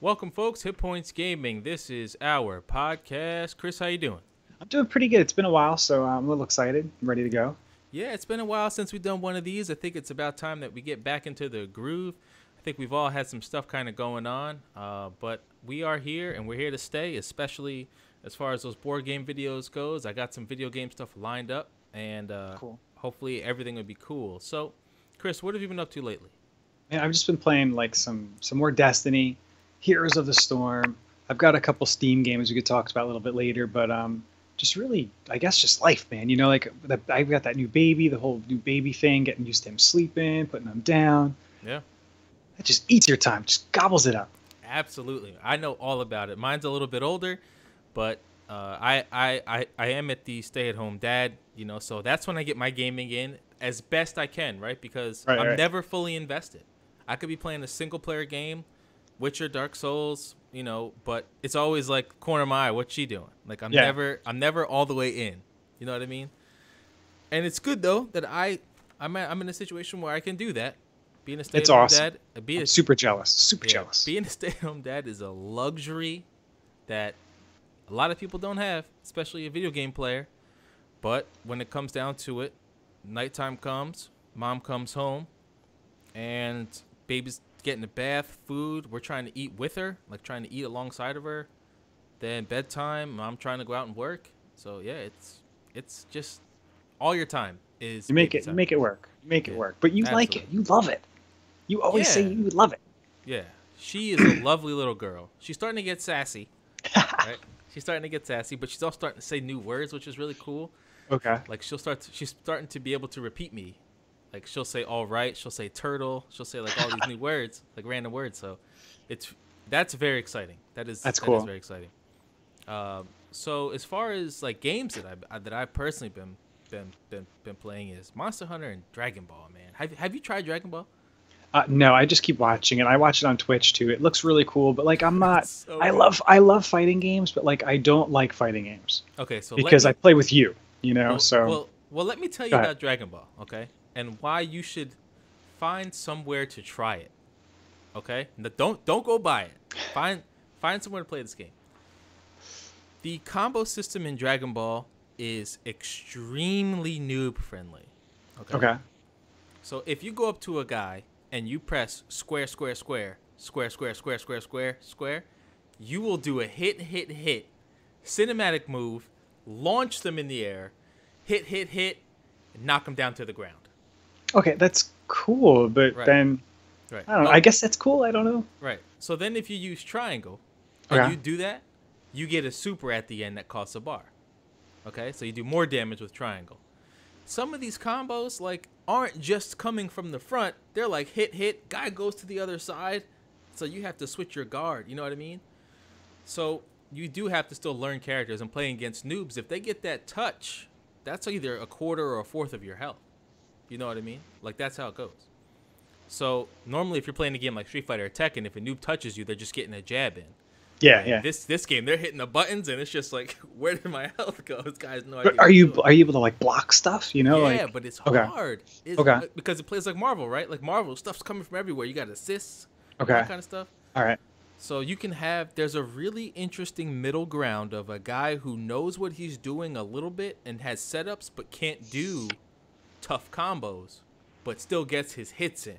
Welcome, folks. Hit Points Gaming. This is our podcast. Chris, how you doing? I'm doing pretty good. It's been a while, so I'm a little excited. I'm ready to go. Yeah, it's been a while since we've done one of these. I think it's about time that we get back into the groove. I think we've all had some stuff kind of going on, but we are here and we're here to stay, especially as far as those board game videos goes. I got some video game stuff lined up, and Cool. hopefully everything will be cool. So, Chris, what have you been up to lately? And I've just been playing like some more Destiny, Heroes of the Storm. I've got a couple Steam games we could talk about a little bit later, but just really, I guess, just life, man. You know, like I've got that new baby, the whole new baby thing, getting used to him sleeping, putting him down. Yeah. It just eats your time, just gobbles it up. Absolutely. I know all about it. Mine's a little bit older, but I am at the stay-at-home dad, so that's when I get my gaming in as best I can, right? Because I'm never fully invested. I could be playing a single-player game, Witcher, Dark Souls, but it's always like corner of my eye, what's she doing? Like I'm never all the way in. You know what I mean? And it's good though that I'm in a situation where I can do that. Being a stay-at-home awesome. dad, I'm super jealous. Super jealous. Being a stay-at-home dad is a luxury that a lot of people don't have, especially a video game player. But when it comes down to it, nighttime comes, mom comes home, and baby's getting a bath, food. We're trying to eat with her, like trying to eat alongside of her. Then bedtime, mom trying to go out and work. So yeah, it's just all your time is You make it work. You make it work. But you like it. You love it. You always say you love it. Yeah. She is a lovely little girl. She's starting to get sassy. Right? She's starting to get sassy, but she's also starting to say new words, which is really cool. Okay. Like she's starting to be able to repeat me. Like she'll say all right, she'll say turtle, she'll say like all these new words, like random words. So that's very exciting. That's cool. That is very exciting. So as far as like games that I've personally been playing is Monster Hunter and Dragon Ball, man. Have you tried Dragon Ball? No, I just keep watching it. I watch it on Twitch too. It looks really cool, but like I'm not. So I love fighting games, but like I don't like fighting games. Okay, so because I play with you, Well, let me tell you about Dragon Ball, okay, and why you should find somewhere to try it. Okay, now, don't go buy it. Find somewhere to play this game. The combo system in Dragon Ball is extremely noob friendly. Okay. So if you go up to a guy and you press square, square, square, square, square, square, square, square, square, you will do a hit, cinematic move, launch them in the air, hit, and knock them down to the ground. Okay, that's cool, but then I don't know. I guess that's cool. I don't know. Right. So then if you use triangle and you do that, you get a super at the end that costs a bar. Okay? So you do more damage with triangle. Some of these combos like aren't just coming from the front. They're like hit, guy goes to the other side. So you have to switch your guard, you know what I mean? So you do have to still learn characters and playing against noobs. If they get that touch, that's either a quarter or a fourth of your health. You know what I mean? Like that's how it goes. So normally if you're playing a game like Street Fighter or Tekken, if a noob touches you, they're just getting a jab in. Yeah. This game, they're hitting the buttons, and it's just like, where did my health go? This guy has no idea. But are you able to like block stuff? Yeah, but it's hard. Because it plays like Marvel, right? Like Marvel, stuff's coming from everywhere. You got assists, that kind of stuff. All right. So you can there's a really interesting middle ground of a guy who knows what he's doing a little bit and has setups, but can't do tough combos, but still gets his hits in.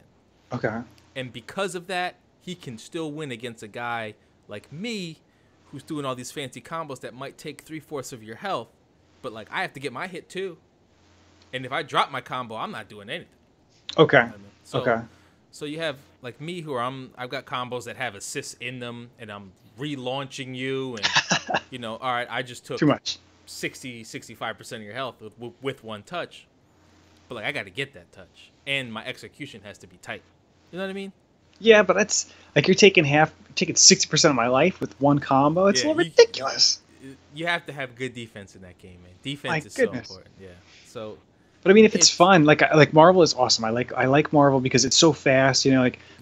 Okay. And because of that, he can still win against a guy like me, who's doing all these fancy combos that might take 3/4 of your health, but like I have to get my hit too. And if I drop my combo, I'm not doing anything. Okay. You know what I mean? So you have like me, I've got combos that have assists in them, and I'm relaunching you, and all right, I just took too much, 65% of your health with one touch, but like I got to get that touch, and my execution has to be tight. You know what I mean? Yeah, but that's like you're taking 60% of my life with one combo. It's a little ridiculous. You have to have good defense in that game, man. Defense is so important. Yeah. So. But I mean, if it's fun, like Marvel is awesome. I like Marvel because it's so fast.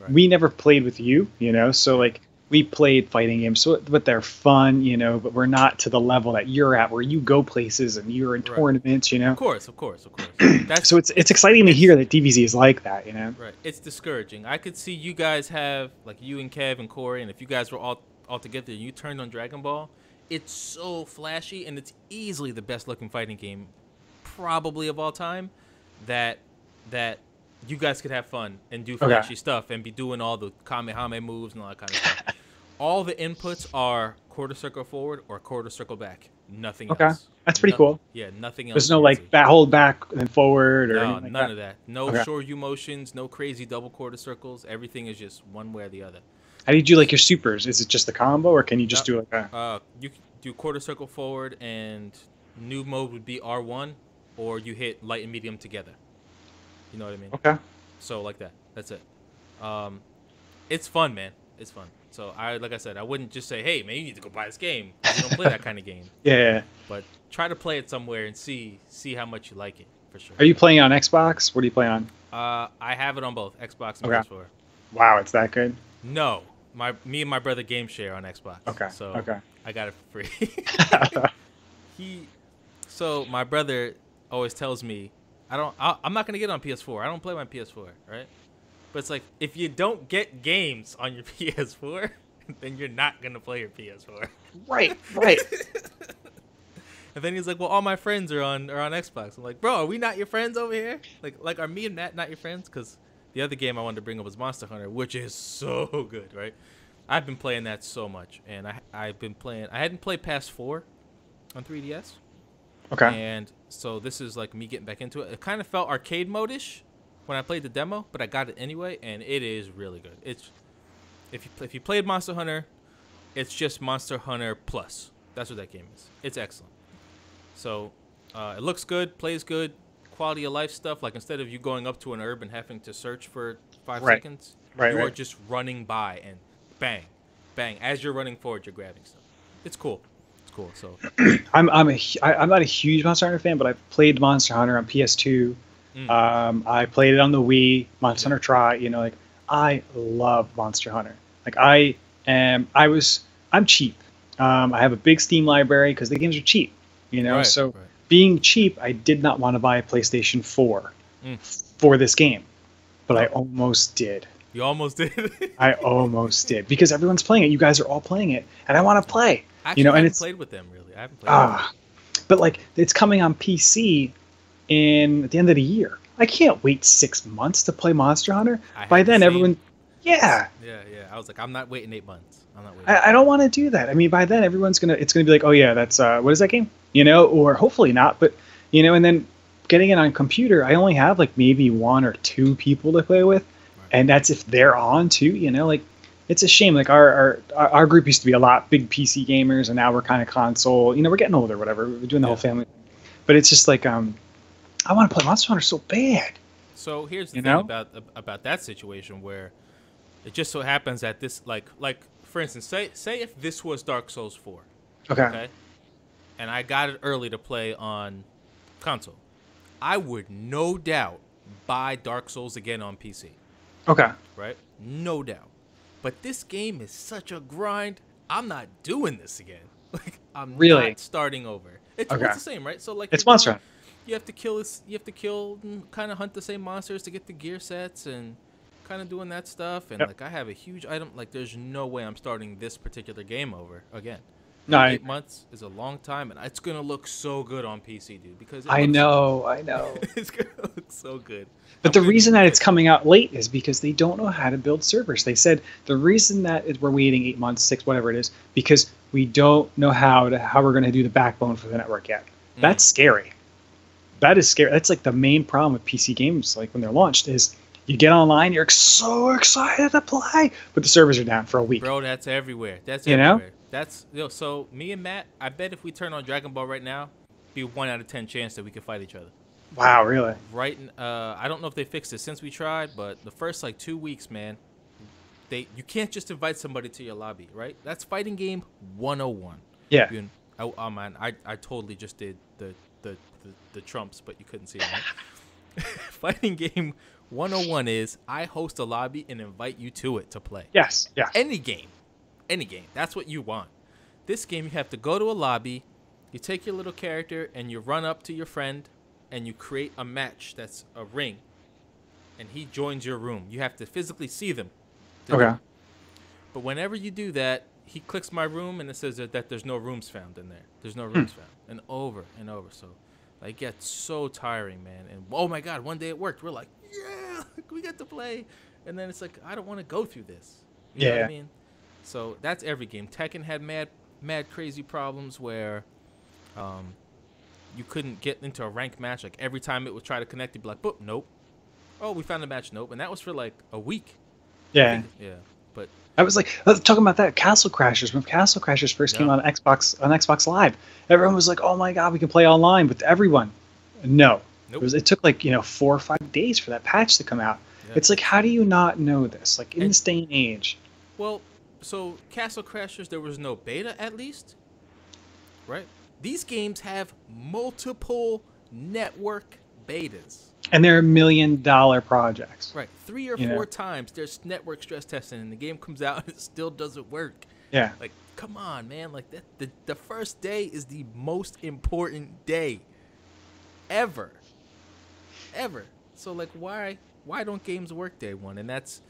We never played with you. So like we played fighting games, but they're fun, you know. But we're not to the level that you're at, where you go places and you're in tournaments, you know. Of course. So it's exciting to hear that DBZ is like that, you know. Right. It's discouraging. I could see you guys have, like, you and Kev and Corey, and if you guys were all together and you turned on Dragon Ball, it's so flashy and it's easily the best looking fighting game, probably of all time. That you guys could have fun and do flashy stuff and be doing all the Kamehameha moves and all that kind of stuff. All the inputs are quarter circle forward or quarter circle back. Nothing else. That's pretty cool. Yeah, nothing else. There's no like hold back and forward or no, anything none of that. No short U motions, no crazy double quarter circles. Everything is just one way or the other. How do you do like your supers? Is it just the combo or can you just do like a... You can do quarter circle forward and new mode would be R1 or you hit light and medium together. You know what I mean? Okay. So like that. That's it. It's fun, man. It's fun. So like I said, I wouldn't just say, "Hey, man, you need to go buy this game." You don't play that kind of game. Yeah. But try to play it somewhere and see how much you like it for sure. Are you playing on Xbox? What do you play on? I have it on both Xbox and PS4. Wow, it's that good. No, me and my brother game share on Xbox. Okay. So okay. I got it for free. So my brother always tells me, I'm not gonna get on PS4. I don't play my PS4, right? But it's like, if you don't get games on your PS4, then you're not gonna play your PS4. Right. And then he's like, well, all my friends are on Xbox. I'm like, bro, are we not your friends over here? Like are me and Matt not your friends? Because the other game I wanted to bring up was Monster Hunter, which is so good, right? I've been playing that so much, and I hadn't played past 4 on 3DS. Okay. And so this is like me getting back into it. It kind of felt arcade mode-ish when I played the demo, but I got it anyway, and it is really good. It's if you played Monster Hunter, it's just Monster Hunter Plus. That's what that game is. It's excellent. So it looks good, plays good, quality of life stuff. Like instead of you going up to an herb and having to search for 5 seconds, you are just running by and bang, bang. As you're running forward, you're grabbing stuff. It's cool. So I'm not a huge Monster Hunter fan, but I played Monster Hunter on PS2. I played it on the Wii, Monster Hunter Tri. You know, like I love Monster Hunter. Like I'm cheap. I have a big Steam library because the games are cheap. You know, being cheap, I did not want to buy a PlayStation 4 for this game, but I almost did. You almost did. I almost did because everyone's playing it. You guys are all playing it, and I want to play. Actually, I haven't played with them really. I haven't played with them. But like it's coming on PC at the end of the year. I can't wait 6 months to play Monster Hunter. By then, everyone, Yeah. I was like, I'm not waiting 8 months. I'm not waiting. I don't want to do that. I mean, by then, it's gonna be like, oh yeah, that's what is that game? You know, or hopefully not, but you know, and then getting it on computer, I only have like maybe 1 or 2 people to play with, and that's if they're on too. You know, like. It's a shame. Like our group used to be a lot big PC gamers, and now we're kind of console. You know, we're getting older, whatever. We're doing the whole family thing. But it's just like I want to play Monster Hunter so bad. So here's the thing about that situation where it just so happens that this like for instance, say if this was Dark Souls 4, okay, and I got it early to play on console, I would no doubt buy Dark Souls again on PC. Okay. Right? No doubt. But this game is such a grind. I'm not doing this again. Like I'm not starting over. It's the same, right? So like it's Monster Hunter. You have to kill and kind of hunt the same monsters to get the gear sets and kind of doing that stuff. And like I have a huge item. Like there's no way I'm starting this particular game over again. No, 8 months is a long time, and it's gonna look so good on PC, dude. Because I know. It's gonna look so good. But the reason that it's coming out late is because they don't know how to build servers. They said the reason that we're waiting 8 months, 6, whatever it is, because we don't know how we're going to do the backbone for the network yet. That's scary. That is scary. That's like the main problem with PC games, like when they're launched, is you get online, you're so excited to play, but the servers are down for a week. Bro, that's everywhere. That's everywhere. That's so me and Matt, I bet if we turn on Dragon Ball right now, be 1 out of 10 chance that we could fight each other. Wow, really? Right. I don't know if they fixed it since we tried, but the first like 2 weeks, man, you can't just invite somebody to your lobby, right? That's fighting game 101. Yeah. Oh man, I totally just did the trumps, but you couldn't see it. Right? Fighting game 101 is I host a lobby and invite you to it to play. Yes. Yeah. Any game. any game. That's what you want. This game, you have to go to a lobby, you take your little character, and you run up to your friend, and you create a match that's a ring, and he joins your room. You have to physically see them. Okay. But whenever you do that, he clicks my room, and it says that there's no rooms found in there. There's no rooms found. And over and over. So, like, it gets so tiring, man. And, oh, my God, one day it worked. We're like, yeah, we get to play. And then it's like, I don't want to go through this. You know what I mean? So that's every game. Tekken had mad crazy problems where you couldn't get into a ranked match. Like, every time it would try to connect, you'd be like, boop, nope. Oh, we found a match, nope. And that was for, like, a week. Yeah. Yeah. But I was like, talking about that Castle Crashers. When Castle Crashers first came on Xbox Live, everyone was like, "Oh my God, we can play online with everyone." No, nope. It took like 4 or 5 days for that patch to come out. Yeah. It's like, how do you not know this? Like in this day and age. Well, so Castle Crashers, there was no beta at least, right? These games have multiple network betas. And they're $1 million projects. Right. 3 or 4 times there's network stress testing and the game comes out and it still doesn't work. Yeah. Like, come on, man. Like, the first day is the most important day ever. Ever. So, like, why don't games work day one? And that's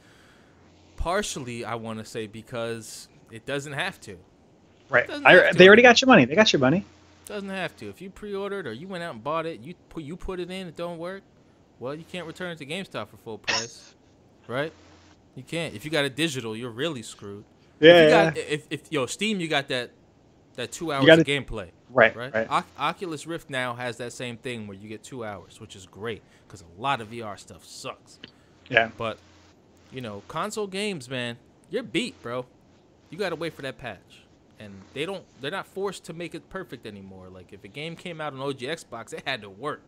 partially, I want to say, because it doesn't have to. Right. They already got your money. They got your money. Doesn't have to. If you pre-ordered or you went out and bought it, you put it in, it don't work. Well, you can't return it to GameStop for full price, right? You can't. If you got it digital, you're really screwed. Yeah. If Steam, you got that 2 hours of gameplay. Right. Oculus Rift now has that same thing where you get 2 hours, which is great because a lot of VR stuff sucks. Yeah. But console games, man, you're beat, bro. You got to wait for that patch. And they're not forced to make it perfect anymore. Like, if a game came out on OG Xbox, it had to work.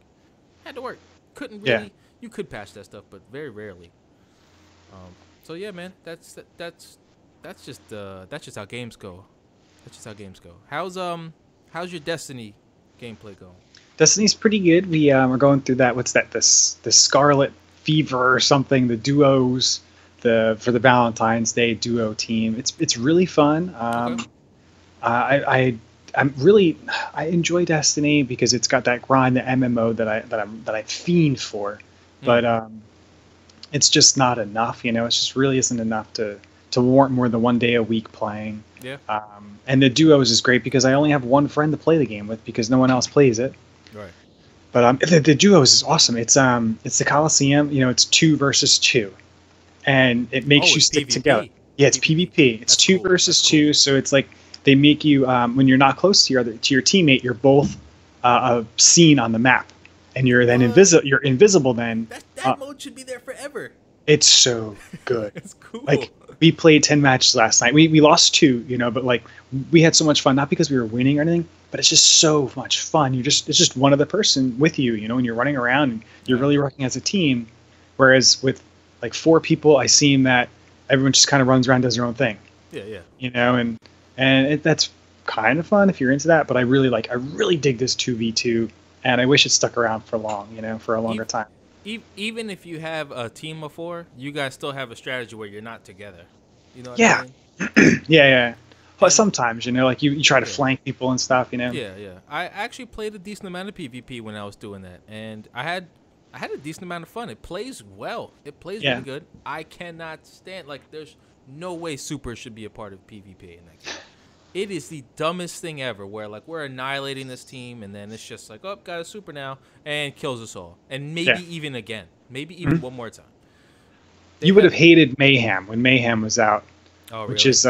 Couldn't really. Yeah. You could patch that stuff, but very rarely. So yeah, man, that's just how games go. That's just how games go. How's your Destiny gameplay going? Destiny's pretty good. We are going through that. What's that? The Scarlet Fever or something. The duos. For the Valentine's Day duo team. It's really fun. Okay. I enjoy Destiny because it's got that grind, the MMO that I fiend for, but it's just not enough. It just really isn't enough to warrant more than 1 day a week playing. Yeah. And the duos is great because I only have one friend to play the game with because no one else plays it. Right. But the duos is awesome. It's the Coliseum. It's 2 versus 2, and it makes you stick PvP. Together. Yeah, it's PvP. It's 2 versus 2, so it's like. They make you when you're not close to your teammate, you're both seen on the map, and you're then invisible. You're invisible then. That mode should be there forever. It's so good. It's cool. Like, we played 10 matches last night. We lost 2, but like we had so much fun. Not because we were winning or anything, but it's just so much fun. It's just one other person with you. And you're running around and you're really working as a team. Whereas with like 4 people, I seem that everyone just kind of runs around, does their own thing. Yeah. And that's kind of fun if you're into that, but I really dig this 2v2, and I wish it stuck around for long, for a longer time. Even if you have a team of 4, you guys still have a strategy where you're not together. You know what I mean? Yeah. But sometimes, like you try to flank people and stuff, Yeah. I actually played a decent amount of PvP when I was doing that, and I had a decent amount of fun. It plays well. It plays really good. I cannot stand, there's no way Super should be a part of PvP in that game. It is the dumbest thing ever where, we're annihilating this team, and then it's just like, oh, got a Super now, and kills us all. And maybe even again. Maybe even one more time. You would have hated Mayhem when Mayhem was out. Oh, really? Which is,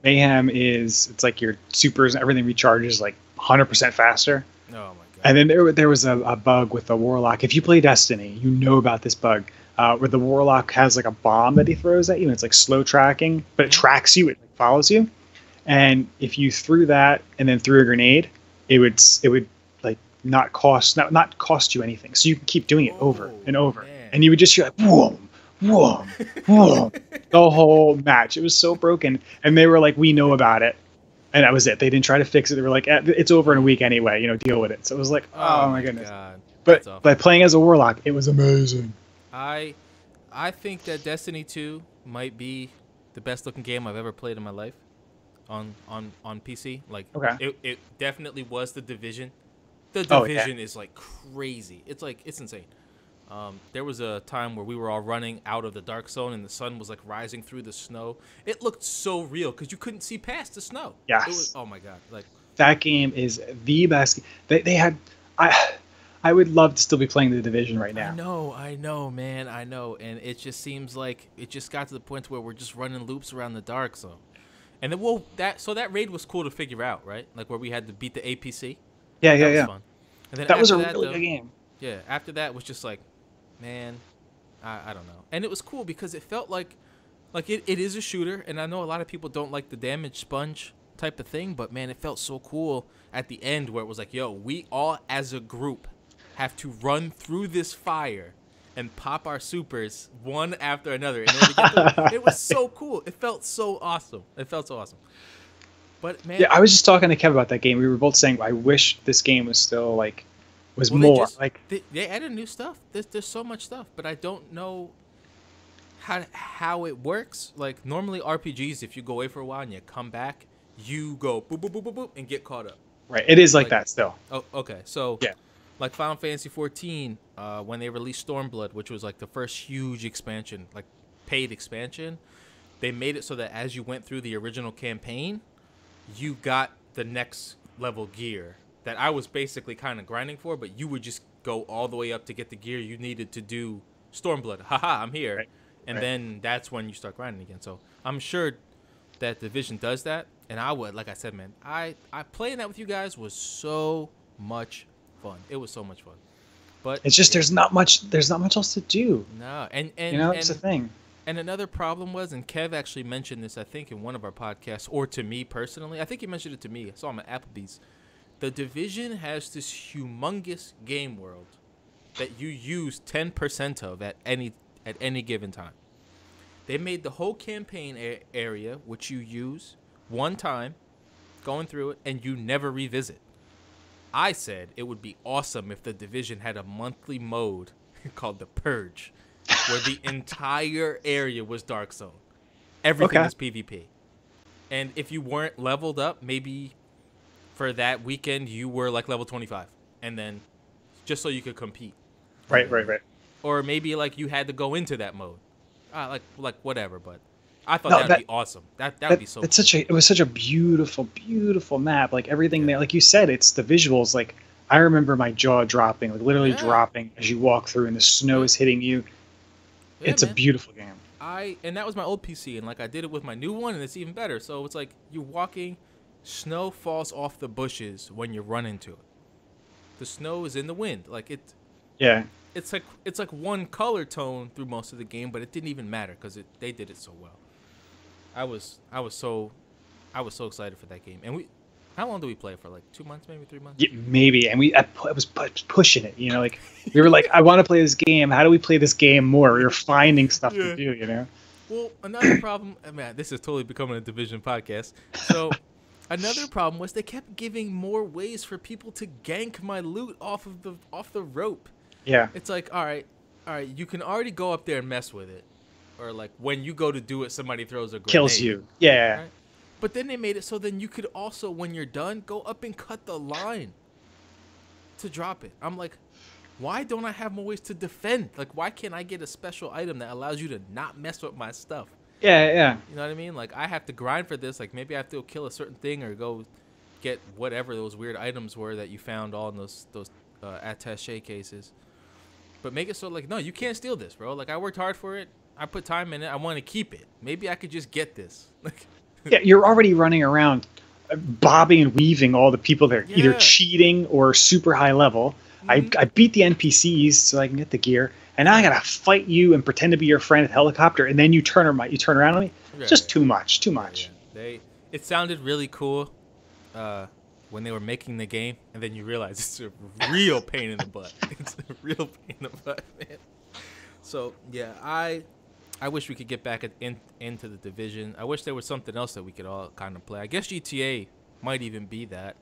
Mayhem it's like your Supers and everything recharges 100% faster. Oh, my God. And then there was a bug with the Warlock. If you play Destiny, you know about this bug. Where the Warlock has a bomb that he throws at you, and it's slow tracking, but it tracks you, it follows you. And if you threw that and then threw a grenade, it would not cost you anything. So you can keep doing it over and over, and you would just hear boom, boom, boom, the whole match. It was so broken, and they were like, "We know about it," and that was it. They didn't try to fix it. They were like, "It's over in a week anyway. Deal with it." So it was like, oh my goodness. God. But by playing as a Warlock, it was amazing. I think that Destiny 2 might be the best looking game I've ever played in my life. on PC. Like Okay. it definitely was the Division. The Oh yeah. Division is like crazy. It's insane. There was a time where we were all running out of the dark zone and the sun was like rising through the snow. It looked so real because you couldn't see past the snow. Yes. It was, oh my god! Like that game is the best. They had I would love to still be playing the Division right now. I know, man, I know, and it just seems like it just got to the point where we're just running loops around the dark zone. And then that raid was cool to figure out, right? Like where we had to beat the APC. Yeah, That yeah, was yeah. fun. And then That was a after really though, good game. Yeah, after that was just like, man, I don't know. And it was cool because it felt like it is a shooter, and I know a lot of people don't like the damage sponge type of thing, but man, it felt so cool at the end where it was like, yo, we all as a group have to run through this fire and pop our supers one after another in order to get through. It was so cool. It felt so awesome. But man, Yeah, I was just talking to Kev about that game. We were both saying, I wish this game was still was more like. They added new stuff. There's so much stuff, but I don't know how it works. Like normally RPGs, if you go away for a while and you come back, you go boop boop boop boop boop and get caught up. Right, it is like that still. Oh, okay. So yeah, like Final Fantasy 14, when they released Stormblood, which was like the first huge expansion, like paid expansion, they made it so that as you went through the original campaign, you got the next level gear that I was basically kind of grinding for, but you would just go all the way up to get the gear you needed to do Stormblood. Haha, I'm here. Right. And Right. then that's when you start grinding again. So I'm sure that Division does that. And I would, like I said, man, I playing that with you guys was so much fun. It was so much fun. But it's just there's not much else to do. No, and that's the thing. And another problem was, and Kev actually mentioned this, I think, in one of our podcasts, or to me personally. I think he mentioned it to me. I saw him at Applebee's. The Division has this humongous game world that you use 10% of at any given time. They made the whole campaign area, which you use one time, going through it, and you never revisit. I said it would be awesome if the Division had a monthly mode called the Purge, where the entire area was Dark Zone. Everything was PvP. And if you weren't leveled up, maybe for that weekend you were like level 25. And then just so you could compete. Right. Or maybe like you had to go into that mode. Like whatever, but I thought that'd be awesome. That would be so cool. It was such a beautiful, beautiful map. Like everything there, like you said, it's the visuals. Like I remember my jaw dropping, like literally dropping as you walk through and the snow is hitting you. Yeah, it's a beautiful game. And that was my old PC, and like I did it with my new one, and it's even better. So it's like you're walking, snow falls off the bushes when you run into it. The snow is in the wind, like it. Yeah. It's like one color tone through most of the game, but it didn't even matter because they did it so well. I was so excited for that game, and how long do we play for? Like 2 months, maybe 3 months? Yeah, maybe. And I was pushing it, like we were like, I want to play this game. How do we play this game more? We were finding stuff to do, Well, another problem, man, this is totally becoming a Division podcast. So another problem was they kept giving more ways for people to gank my loot off the rope. Yeah. It's like, all right, you can already go up there and mess with it. Or like when you go to do it, somebody throws a grenade. Kills you. Yeah. Right? But then they made it so then you could also, when you're done, go up and cut the line to drop it. I'm like, why don't I have more ways to defend? Like, why can't I get a special item that allows you to not mess with my stuff? Yeah. You know what I mean? Like, I have to grind for this. Like, maybe I have to go kill a certain thing or go get whatever those weird items were that you found all in those attaché cases. But make it so, like, no, you can't steal this, bro. Like, I worked hard for it. I put time in it. I want to keep it. Maybe I could just get this. Yeah, you're already running around bobbing and weaving all the people that are either cheating or super high level. Mm-hmm. I beat the NPCs so I can get the gear, and now I gotta fight you and pretend to be your friend at the helicopter, and then you turn around on me. Just too much. Yeah. It sounded really cool when they were making the game, and then you realize it's a real pain in the butt. It's a real pain in the butt, man. So yeah, I wish we could get back into the Division. I wish there was something else that we could all kind of play. I guess GTA might even be that.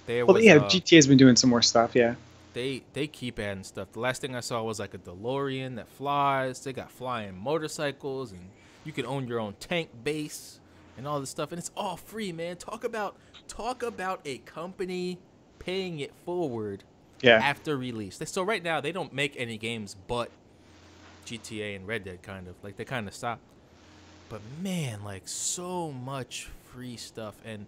GTA's been doing some more stuff, yeah. They keep adding stuff. The last thing I saw was like a DeLorean that flies. They got flying motorcycles, and you can own your own tank base. and all this stuff, and it's all free, man. Talk about a company paying it forward after release. So right now they don't make any games but GTA and Red Dead, kind of like they kind of stopped. But man, like so much free stuff, and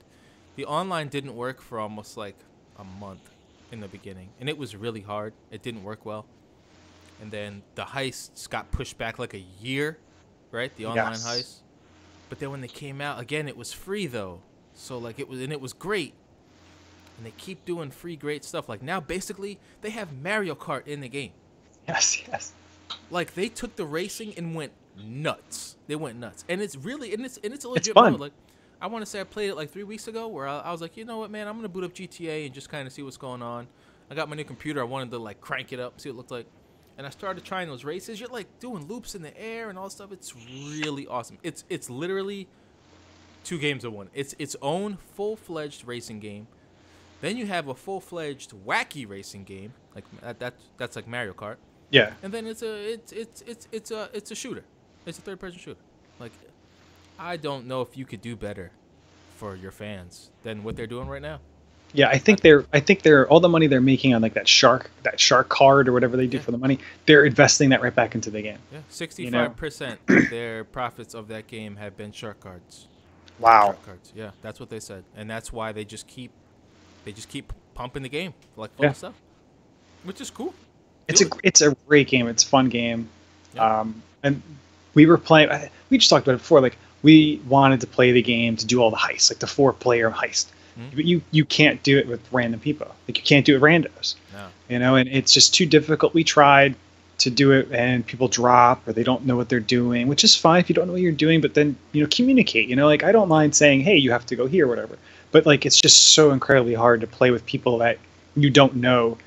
the online didn't work for almost like a month in the beginning, and it was really hard. It didn't work well, and then the heists got pushed back like a year, right? The online heists. But then when they came out again, it was free though, so like it was great. And they keep doing free great stuff. Like now, basically, they have Mario Kart in the game. Yes. Like they took the racing and went nuts. They went nuts, and it's really and it's a legit fun. mode. Like I want to say I played it like 3 weeks ago, where I was like, you know what, man, I'm gonna boot up GTA and just kind of see what's going on. I got my new computer. I wanted to like crank it up, see what it looked like, and I started trying those races. You're like doing loops in the air and all this stuff. It's really awesome. It's literally 2 games in one. It's its own full-fledged racing game. Then you have a full-fledged wacky racing game, like that's like Mario Kart. Yeah. And then it's a shooter. It's a third-person shooter. Like, I don't know if you could do better for your fans than what they're doing right now. Yeah, I think they're all the money they're making on like that shark card or whatever they do for the money. They're investing that right back into the game. Yeah, 65% of their profits of that game have been shark cards. Wow. Shark cards. Yeah, that's what they said, and that's why they just keep pumping the game like full of stuff, which is cool. It's a great game. It's a fun game. Yeah. And we were playing. We just talked about it before. Like we wanted to play the game to do all the heists, like the 4-player heist. Mm-hmm. But you can't do it with random people. Like you can't do it randos. No. You know, and it's just too difficult. We tried to do it, and people drop or they don't know what they're doing, which is fine if you don't know what you're doing. But then communicate. Like I don't mind saying, hey, you have to go here, or whatever. But like it's just so incredibly hard to play with people that you don't know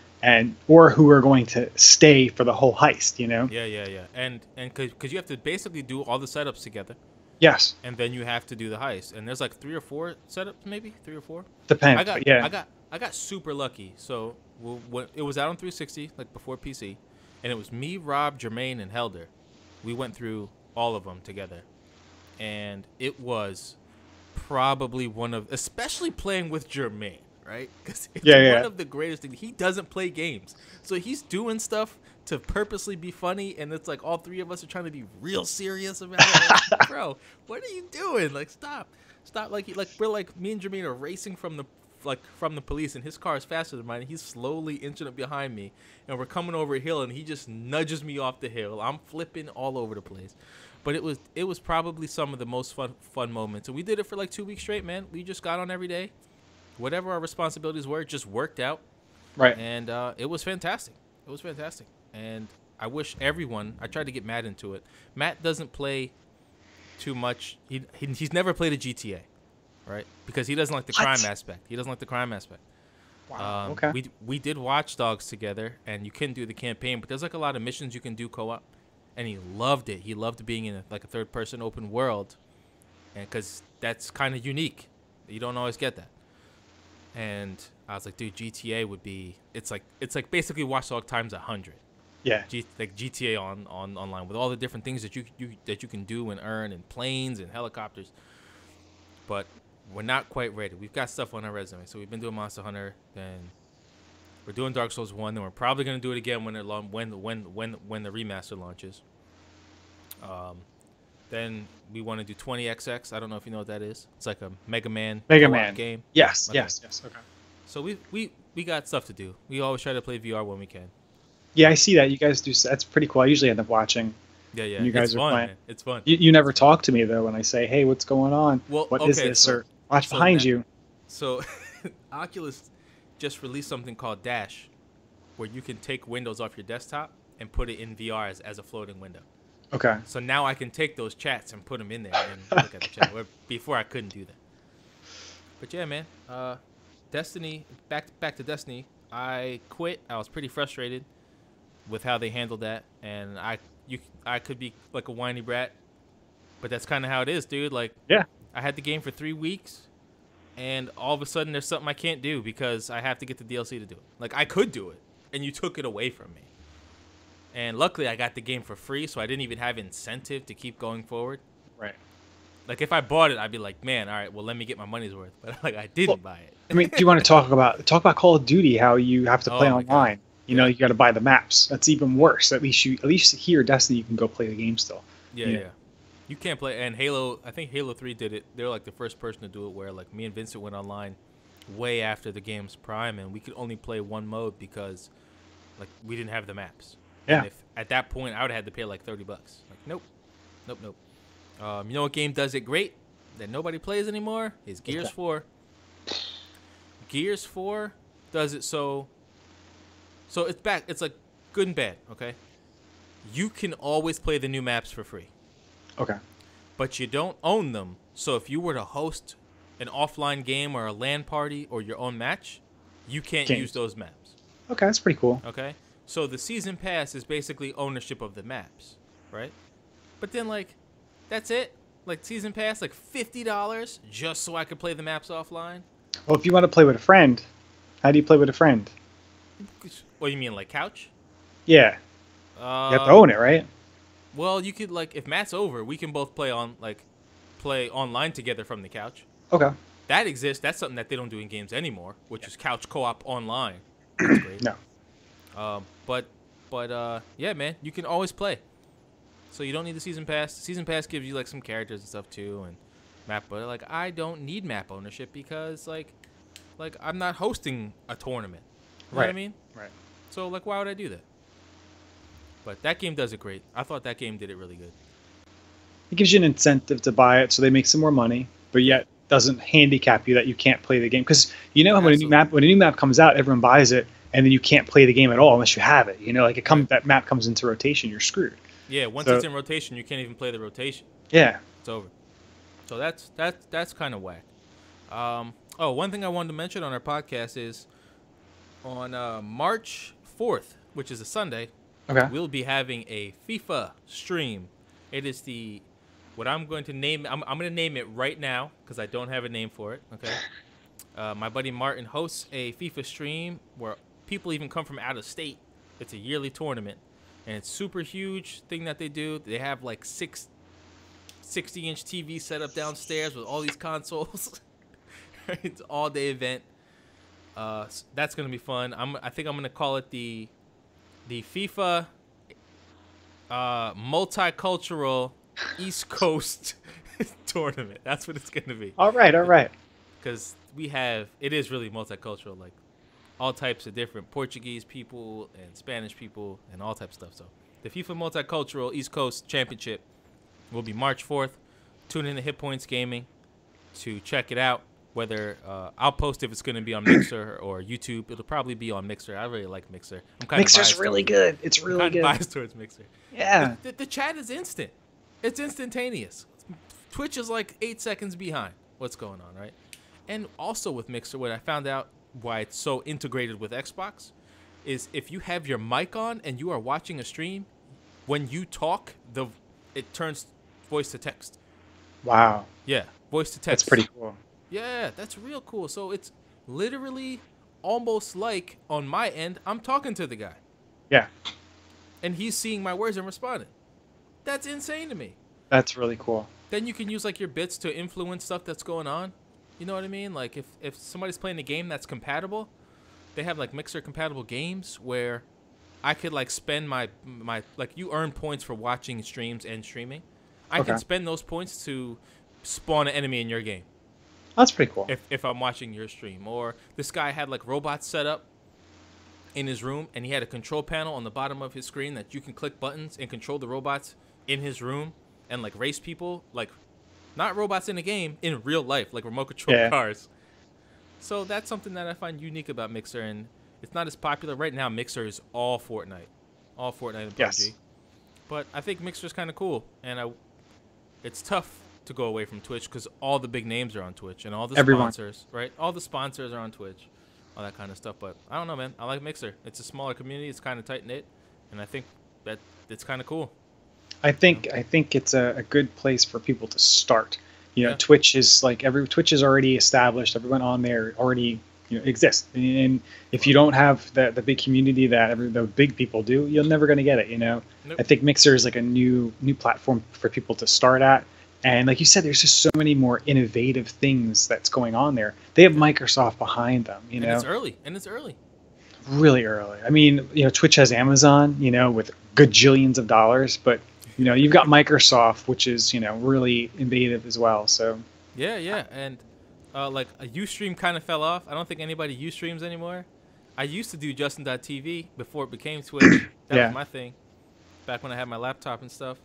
or who are going to stay for the whole heist, Yeah. And because you have to basically do all the setups together. Yes. And then you have to do the heist. And there's like 3 or 4 setups, maybe 3 or 4. Depends. I got super lucky. So when it was out on 360, like before PC, and it was me, Rob, Jermaine, and Helder. We went through all of them together, and it was probably especially playing with Jermaine, right? Because it's one of the greatest things. He doesn't play games, so he's doing stuff to purposely be funny, and it's like all 3 of us are trying to be real serious about it. Like, bro, what are you doing? Like, stop. Like we're like me and Jermaine are racing from the police, and his car is faster than mine, and he's slowly inching up behind me, and we're coming over a hill, and he just nudges me off the hill. I'm flipping all over the place. But it was probably some of the most fun moments. And we did it for like 2 weeks straight, man. We just got on every day. Whatever our responsibilities were, it just worked out. Right. And it was fantastic. It was fantastic. And I wish everyone, I tried to get Matt into it. Matt doesn't play too much. He's never played a GTA, right? Because he doesn't like the crime aspect. Wow. Okay. We did Watch Dogs together, and you couldn't do the campaign, but there's like a lot of missions you can do co-op. And he loved it. He loved being in a third-person open world, and because that's kind of unique. You don't always get that. And I was like, dude, GTA would be. It's like basically Watch Dogs times 100. Yeah. Like GTA on online with all the different things that you can do and earn, and planes and helicopters. But we're not quite ready. We've got stuff on our resume, so we've been doing Monster Hunter, then we're doing Dark Souls 1, then we're probably gonna do it again when the remaster launches. Then we want to do 20XX. I don't know if you know what that is. It's like a Mega Man game. Yes, okay. Yes. Okay. So we got stuff to do. We always try to play VR when we can. Yeah, I see that. You guys do. That's pretty cool. I usually end up watching. Yeah. You guys are playing. Man. It's fun. You never talk to me though when I say, "Hey, what's going on? Well, what is this?" Or watch behind you. So, Oculus just released something called Dash, where you can take windows off your desktop and put it in VR as a floating window. Okay. So now I can take those chats and put them in there and look at the chat. Where before I couldn't do that. But yeah, man. Destiny. Back to Destiny. I quit. I was pretty frustrated with how they handled that, and I could be like a whiny brat, but that's kind of how it is, dude. Like, yeah. I had the game for 3 weeks, and all of a sudden there's something I can't do because I have to get the DLC to do it. Like, I could do it, and you took it away from me. And luckily I got the game for free, so I didn't even have incentive to keep going forward. Right. Like if I bought it, I'd be like, man, all right, well let me get my money's worth. But like I didn't buy it. I mean, do you want to talk about Call of Duty? How you have to play online? You know, you got to buy the maps. That's even worse. At least here, Destiny, you can go play the game still. Yeah, yeah. You can't play. And Halo, I think Halo 3 did it. They're like the first person to do it. Where like me and Vincent went online way after the game's prime, and we could only play one mode because like we didn't have the maps. Yeah. And if at that point I would have had to pay like $30. Like nope. You know what game does it great that nobody plays anymore? Is Gears 4. Gears 4 does it so it's back. It's like good and bad, okay? You can always play the new maps for free. Okay. But you don't own them. So if you were to host an offline game or a LAN party or your own match, you can't use those maps. Okay, that's pretty cool. Okay? So the season pass is basically ownership of the maps, right? But then like that's it? Like season pass like $50 just so I could play the maps offline? Well, if you want to play with a friend, how do you play with a friend? What do you mean, like couch? Yeah. You have to own it, right? Well, you could like if Matt's over, we can both play online together from the couch. Okay. That exists. That's something that they don't do in games anymore, which is couch co-op online. That's great. No. But yeah, man, you can always play. So you don't need the season pass. The season pass gives you like some characters and stuff too, and map. But like I don't need map ownership because like I'm not hosting a tournament. You know what I mean? Right. So like why would I do that? But that game does it great. I thought that game did it really good. It gives you an incentive to buy it, so they make some more money, but yet doesn't handicap you that you can't play the game. Because you know when a new map comes out, everyone buys it, and then you can't play the game at all unless you have it. You know, like that map comes into rotation, you're screwed. Yeah, once it's in rotation, you can't even play the rotation. Yeah, it's over. So that's kind of whack. One thing I wanted to mention on our podcast is on March 4th, which is a Sunday. Okay. We'll be having a FIFA stream. It is what I'm going to name. I'm going to name it right now because I don't have a name for it. Okay. My buddy Martin hosts a FIFA stream where people even come from out of state. It's a yearly tournament, and it's super huge thing that they do. They have like 60-inch TV set up downstairs with all these consoles. It's an all-day event. That's going to be fun. I think I'm going to call it the FIFA multicultural East Coast tournament. That's what it's going to be. All right. Because it is really multicultural, like all types of different Portuguese people and Spanish people and all types of stuff. So the FIFA multicultural East Coast championship will be March 4th. Tune in to HitPointsGaming to check it out. Whether I'll post if it's going to be on Mixer or YouTube. It'll probably be on Mixer. I really like Mixer. Mixer's really good. It's really good. I'm biased towards Mixer. Yeah. The chat is instant. It's instantaneous. Twitch is like 8 seconds behind what's going on, right? And also with Mixer, what I found out why it's so integrated with Xbox is if you have your mic on and you are watching a stream, when you talk, it turns voice to text. Wow. Yeah, voice to text. That's pretty cool. Yeah, that's real cool. So it's literally almost like on my end, I'm talking to the guy. Yeah. And he's seeing my words and responding. That's insane to me. That's really cool. Then you can use like your bits to influence stuff that's going on. You know what I mean? Like if somebody's playing a game that's compatible, they have like Mixer compatible games where I could like spend my like you earn points for watching streams and streaming. I can spend those points to spawn an enemy in your game. That's pretty cool. If I'm watching your stream. Or this guy had like robots set up in his room, and he had a control panel on the bottom of his screen that you can click buttons and control the robots in his room and like race people, like not robots in a game, in real life, like remote control cars. So that's something that I find unique about Mixer, and it's not as popular right now. Mixer is all Fortnite and PUBG. Yes. But I think Mixer's kind of cool, and it's tough to go away from Twitch because all the big names are on Twitch and all the sponsors, right? All the sponsors are on Twitch, all that kind of stuff. But I don't know, man. I like Mixer. It's a smaller community. It's kind of tight knit, and I think that it's kind of cool. I think it's a good place for people to start. You know, Twitch is Twitch is already established. Everyone on there already exists, and if you don't have the big community that the big people do, you're never going to get it. Nope. I think Mixer is like a new platform for people to start at. And like you said, there's just so many more innovative things that's going on there. They have Microsoft behind them, you know. And it's early. And it's early. Really early. I mean, you know, Twitch has Amazon, you know, with gajillions of dollars, but you know, you've got Microsoft, which is, you know, really innovative as well. So Yeah. And like a Ustream kind of fell off. I don't think anybody Ustreams anymore. I used to do Justin.tv before it became Twitch. That was my thing. Back when I had my laptop and stuff.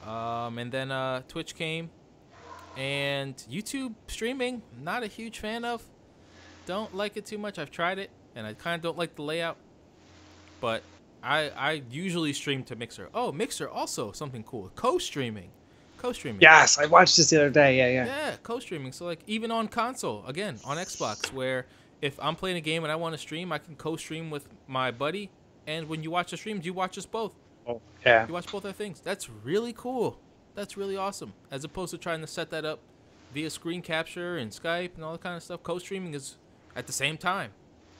And then Twitch came, and YouTube streaming, not a huge fan of. Don't like it too much. I've tried it, and I kind of don't like the layout. But I usually stream to Mixer. Oh, Mixer also something cool. Co-streaming. Yes, I watched this the other day. Yeah. Yeah, co-streaming. So like even on console, again on Xbox, where if I'm playing a game and I want to stream, I can co-stream with my buddy, and when you watch the streams, you watch us both. Oh, yeah. You watch both our things. That's really cool. That's really awesome. As opposed to trying to set that up via screen capture and Skype and all that kind of stuff. Co-streaming is at the same time.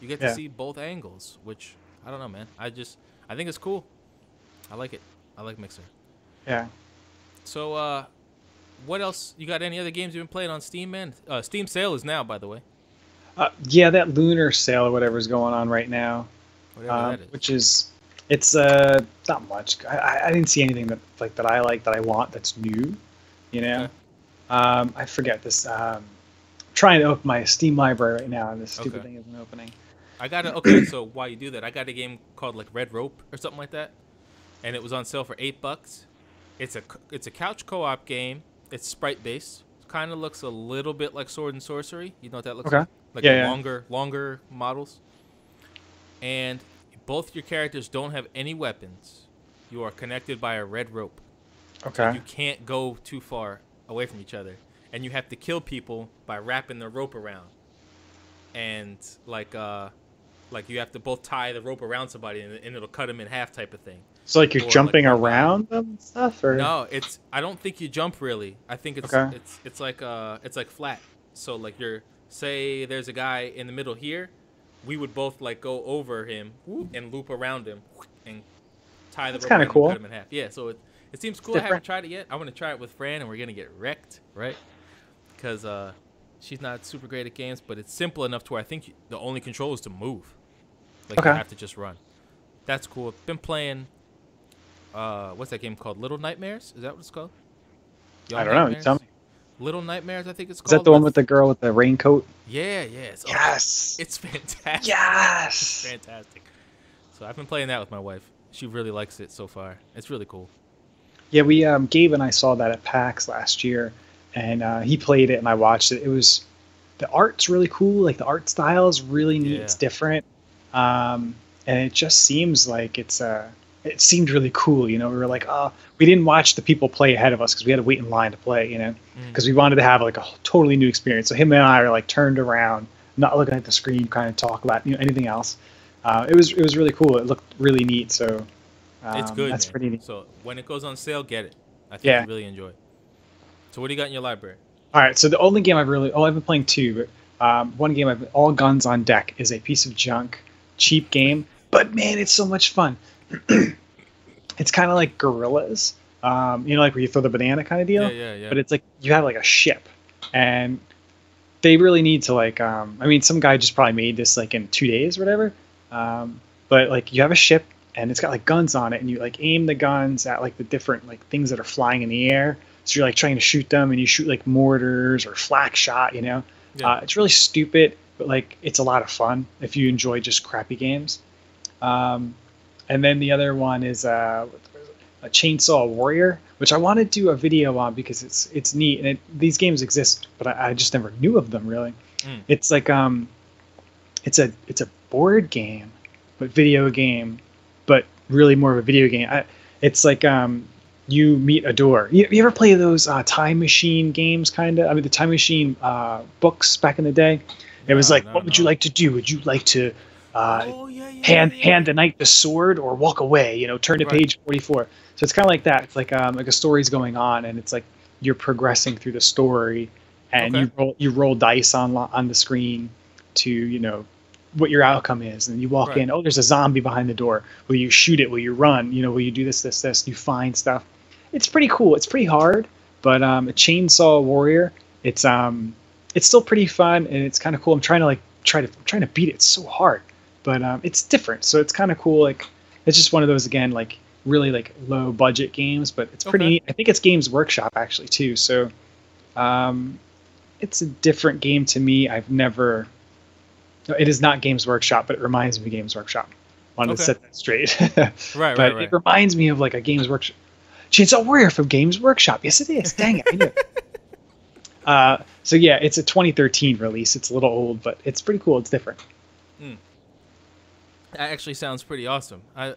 You get to see both angles, which I don't know, man. I think it's cool. I like it. I like Mixer. Yeah. So, what else? You got any other games you've been playing on Steam, man? Steam sale is now, by the way. Yeah, that lunar sale or whatever is going on right now. Whatever that is. Which is, it's not much. I didn't see anything that I like that I want that's new, you know. Okay. I forget this. Trying to open my Steam library right now, and this stupid thing isn't opening. I got a okay. So while you do that, I got a game called like Red Rope or something like that, and it was on sale for $8. It's a couch co-op game. It's sprite based. Kind of looks a little bit like Sword and Sorcery. You know what that looks like? Like longer models. And both your characters don't have any weapons. You are connected by a red rope. Okay. So you can't go too far away from each other, and you have to kill people by wrapping the rope around. And like you have to both tie the rope around somebody, and it'll cut them in half, type of thing. So like you're jumping around them and stuff, or no? I don't think you jump really. I think it's like flat. So like say there's a guy in the middle here, we would both like go over him and loop around him and tie the rope around him and cut him in half. Yeah, so it seems cool. I haven't tried it yet. I want to try it with Fran, and we're gonna get wrecked, right? Because she's not super great at games, but it's simple enough to where I think the only control is to move. Like you have to just run. That's cool. I've been playing. What's that game called? Little Nightmares? Is that what it's called? I don't know. You tell me. Little Nightmares, I think it's called. Is that the one with the girl with the raincoat? Yeah. Yes. It's fantastic. Yes. It's fantastic. So I've been playing that with my wife. She really likes it so far. It's really cool. Yeah, we Gabe and I saw that at PAX last year, and he played it and I watched it. The art's really cool. Like the art style is really neat. It's different, and it just seems like it seemed really cool. You know, we were like, oh, we didn't watch the people play ahead of us because we had to wait in line to play. You know, because we wanted to have like a totally new experience. So him and I are like turned around, not looking at the screen, kind of talk about anything else. It was really cool. It looked really neat. So it's good. That's pretty neat. So when it goes on sale, get it. I think you really enjoy it. So what do you got in your library? All right. So the only game I've been playing two, but one game All Guns on Deck is a piece of junk, cheap game, but man, it's so much fun. It's kind of like Gorillas, like where you throw the banana kind of deal. Yeah. But it's like you have like a ship, and they really need to some guy just probably made this like in 2 days or whatever. But like you have a ship, and it's got like guns on it, and you like aim the guns at like the different like things that are flying in the air. So you're like trying to shoot them, and you shoot like mortars or flak shot. It's really stupid, but like it's a lot of fun if you enjoy just crappy games. And then the other one is a Chainsaw Warrior, which I want to do a video on because it's neat, and these games exist, but I just never knew of them really. It's like it's a board game, but video game, but really more of a video game. It's like you meet a door. You ever play those Time Machine games? Kind of. I mean, the Time Machine books back in the day. It was like, what would you like to do? Would you like to hand the knight the sword or walk away? Turn to page 44. So it's kind of like that. It's like a story's going on, and it's like you're progressing through the story, and you roll dice on the screen to what your outcome is, and you walk in. Oh, there's a zombie behind the door. Will you shoot it? Will you run? Will you do this? You find stuff. It's pretty cool. It's pretty hard, But a Chainsaw Warrior, it's still pretty fun and it's kind of cool. I'm trying to like trying to beat it. It's so hard, but it's different, so it's kind of cool. Like it's just one of those again, like really like low budget games, but it's pretty neat. I think it's Games Workshop actually too. So it's a different game to me. I've never. No, it is not Games Workshop, but it reminds me of Games Workshop. Wanted to set that straight. Right. It reminds me of like a Games Workshop. Chainsaw Warrior from Games Workshop. Yes, it is. Dang it, I knew it. So yeah, it's a 2013 release. It's a little old, but it's pretty cool. It's different. That actually sounds pretty awesome. I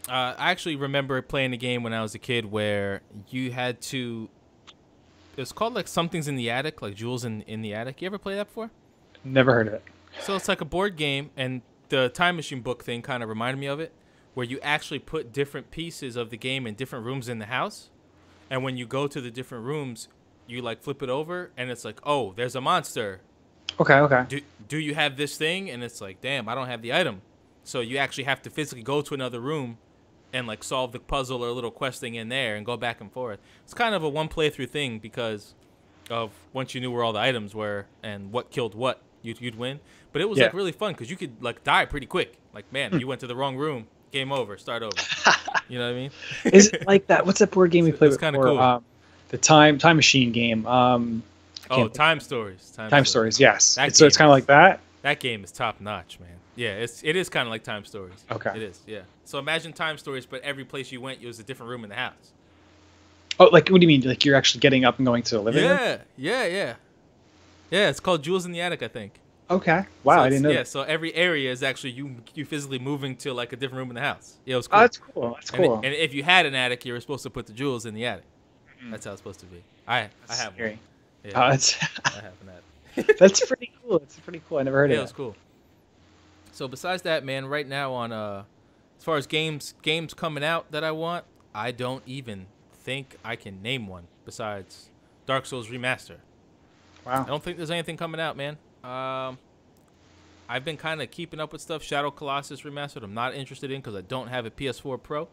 actually remember playing a game when I was a kid where you had to. It was called like Something's in the Attic, like Jewels in the Attic. You ever play that before? Never heard of it. So it's like a board game, and the Time Machine book thing kind of reminded me of it, where you actually put different pieces of the game in different rooms in the house, and when you go to the different rooms, you like flip it over, and it's like, oh, there's a monster. Okay. Do you have this thing? And it's like, damn, I don't have the item. So you actually have to physically go to another room and like solve the puzzle or a little quest thing in there and go back and forth. It's kind of a one playthrough thing because of once you knew where all the items were and what killed what, you'd win. But it was like really fun because you could like die pretty quick. Like, man, you went to the wrong room, game over, start over. You know what I mean? Is it like that? What's that board game we played before? Kind of cool. The Time Machine game. Time Stories. Time Stories. Yes. So it's kind of like that. That game is top notch, man. Yeah, it is kind of like Time Stories. Okay. It is. Yeah. So imagine Time Stories, but every place you went, it was a different room in the house. Oh, like what do you mean? Like you're actually getting up and going to the living room? Yeah. It's called Jewels in the Attic, I think. Okay. Wow, so I didn't know. Yeah, so every area is actually you physically moving to like a different room in the house. Yeah, it was cool. Oh, that's cool. That's cool. And if you had an attic, you were supposed to put the jewels in the attic. That's how it's supposed to be. I have one. Yeah, I have an attic. That's pretty cool. That's pretty cool. I never heard of it. Yeah, it was cool. So besides that, man, right now on as far as games coming out that I want, I don't even think I can name one besides Dark Souls Remaster. Wow. I don't think there's anything coming out, man. I've been kind of keeping up with stuff. Shadow Colossus Remastered I'm not interested in because I don't have a PS4 Pro,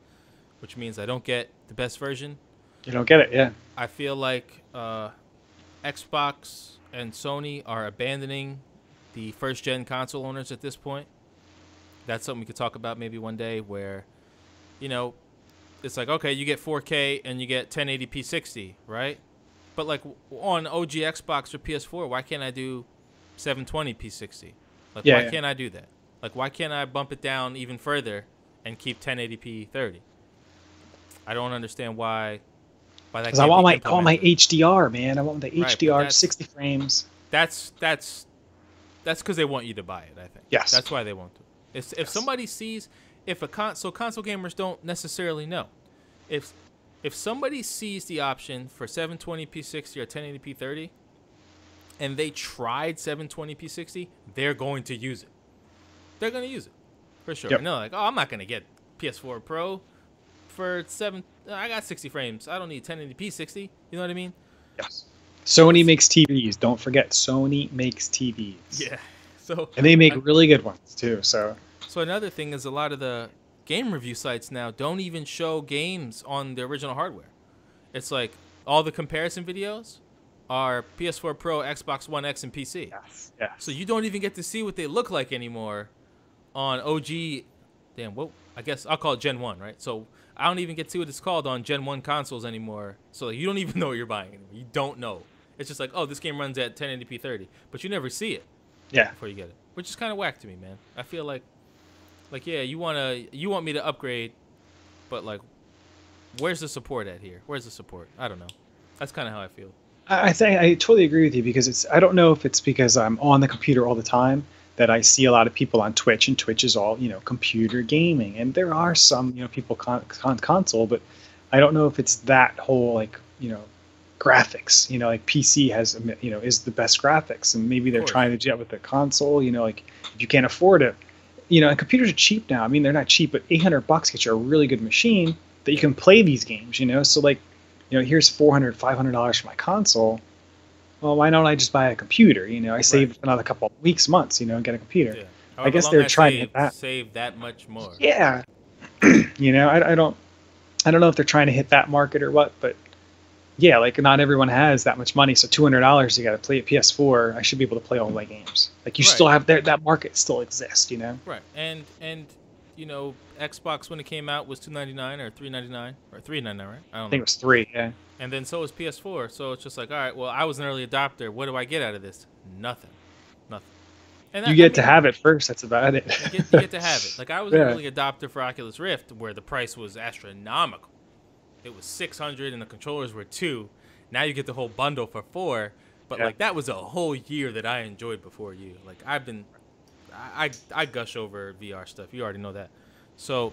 which means I don't get the best version. You don't get it, yeah. I feel like Xbox and Sony are abandoning the first-gen console owners at this point. That's something we could talk about maybe one day where, you know, it's like, okay, you get 4K and you get 1080p 60, right? But, like, on OG Xbox or PS4, why can't I do 720p 60? Like, why can't I do that? Like, why can't I bump it down even further and keep 1080p 30? I don't understand why that. Because I want my HDR, man. I want the HDR 60 frames. That's because they want you to buy it, I think. Yes. That's why they want to. If somebody sees, console gamers don't necessarily know. If somebody sees the option for 720p 60 or 1080p 30, and they tried 720p 60, they're going to use it. They're going to use it for sure. Yep. And they're like, oh, I'm not going to get PS4 Pro for 7. I got 60 frames. I don't need 1080p 60. You know what I mean? Yes. Sony makes TVs. Don't forget, Sony makes TVs. Yeah. So and they make really good ones too. So another thing is a lot of the game review sites now don't even show games on the original hardware. It's like all the comparison videos are PS4 Pro, Xbox One X, and PC. Yes. Yeah. So you don't even get to see what they look like anymore on OG. Damn, well, I guess I'll call it Gen 1, right? So I don't even get to see what it's called on Gen 1 consoles anymore. So you don't even know what you're buying anymore. You don't know. It's just like, oh, this game runs at 1080p 30, but you never see it. Yeah. Before you get it, which is kind of whack to me, man. I feel like yeah, you want me to upgrade, but like, where's the support at here? Where's the support? I don't know. That's kind of how I feel. I totally agree with you because I don't know if it's because I'm on the computer all the time that I see a lot of people on Twitch, and Twitch is all, computer gaming, and there are some, people console, but I don't know if it's that whole graphics, like PC has, is the best graphics, and maybe they're trying to do that with the console, like if you can't afford it, and computers are cheap now. I mean, they're not cheap, but $800 gets you a really good machine that you can play these games, so like, here's $400, $500 for my console. Well, why don't I just buy a computer? I save another couple of weeks, months, and get a computer. Yeah. I guess they're trying to hit that. Save that much more. Yeah. I don't know if they're trying to hit that market or what, but yeah, like not everyone has that much money, so $200 you got to play a PS4. I should be able to play all my games. Like you still have that market still exists, you know. Right, and you know, Xbox when it came out was $299 or $399 or $399, right? I don't know. I think it was 3, yeah. And then so was PS4. So it's just like, all right, well, I was an early adopter. What do I get out of this? Nothing. Nothing. And You get to have it first. That's about it. you get to have it. Like I was an early adopter for Oculus Rift, where the price was astronomical. It was $600 and the controllers were $2. Now you get the whole bundle for $4. But like that was a whole year that I enjoyed before you. Like I gush over VR stuff. You already know that. So.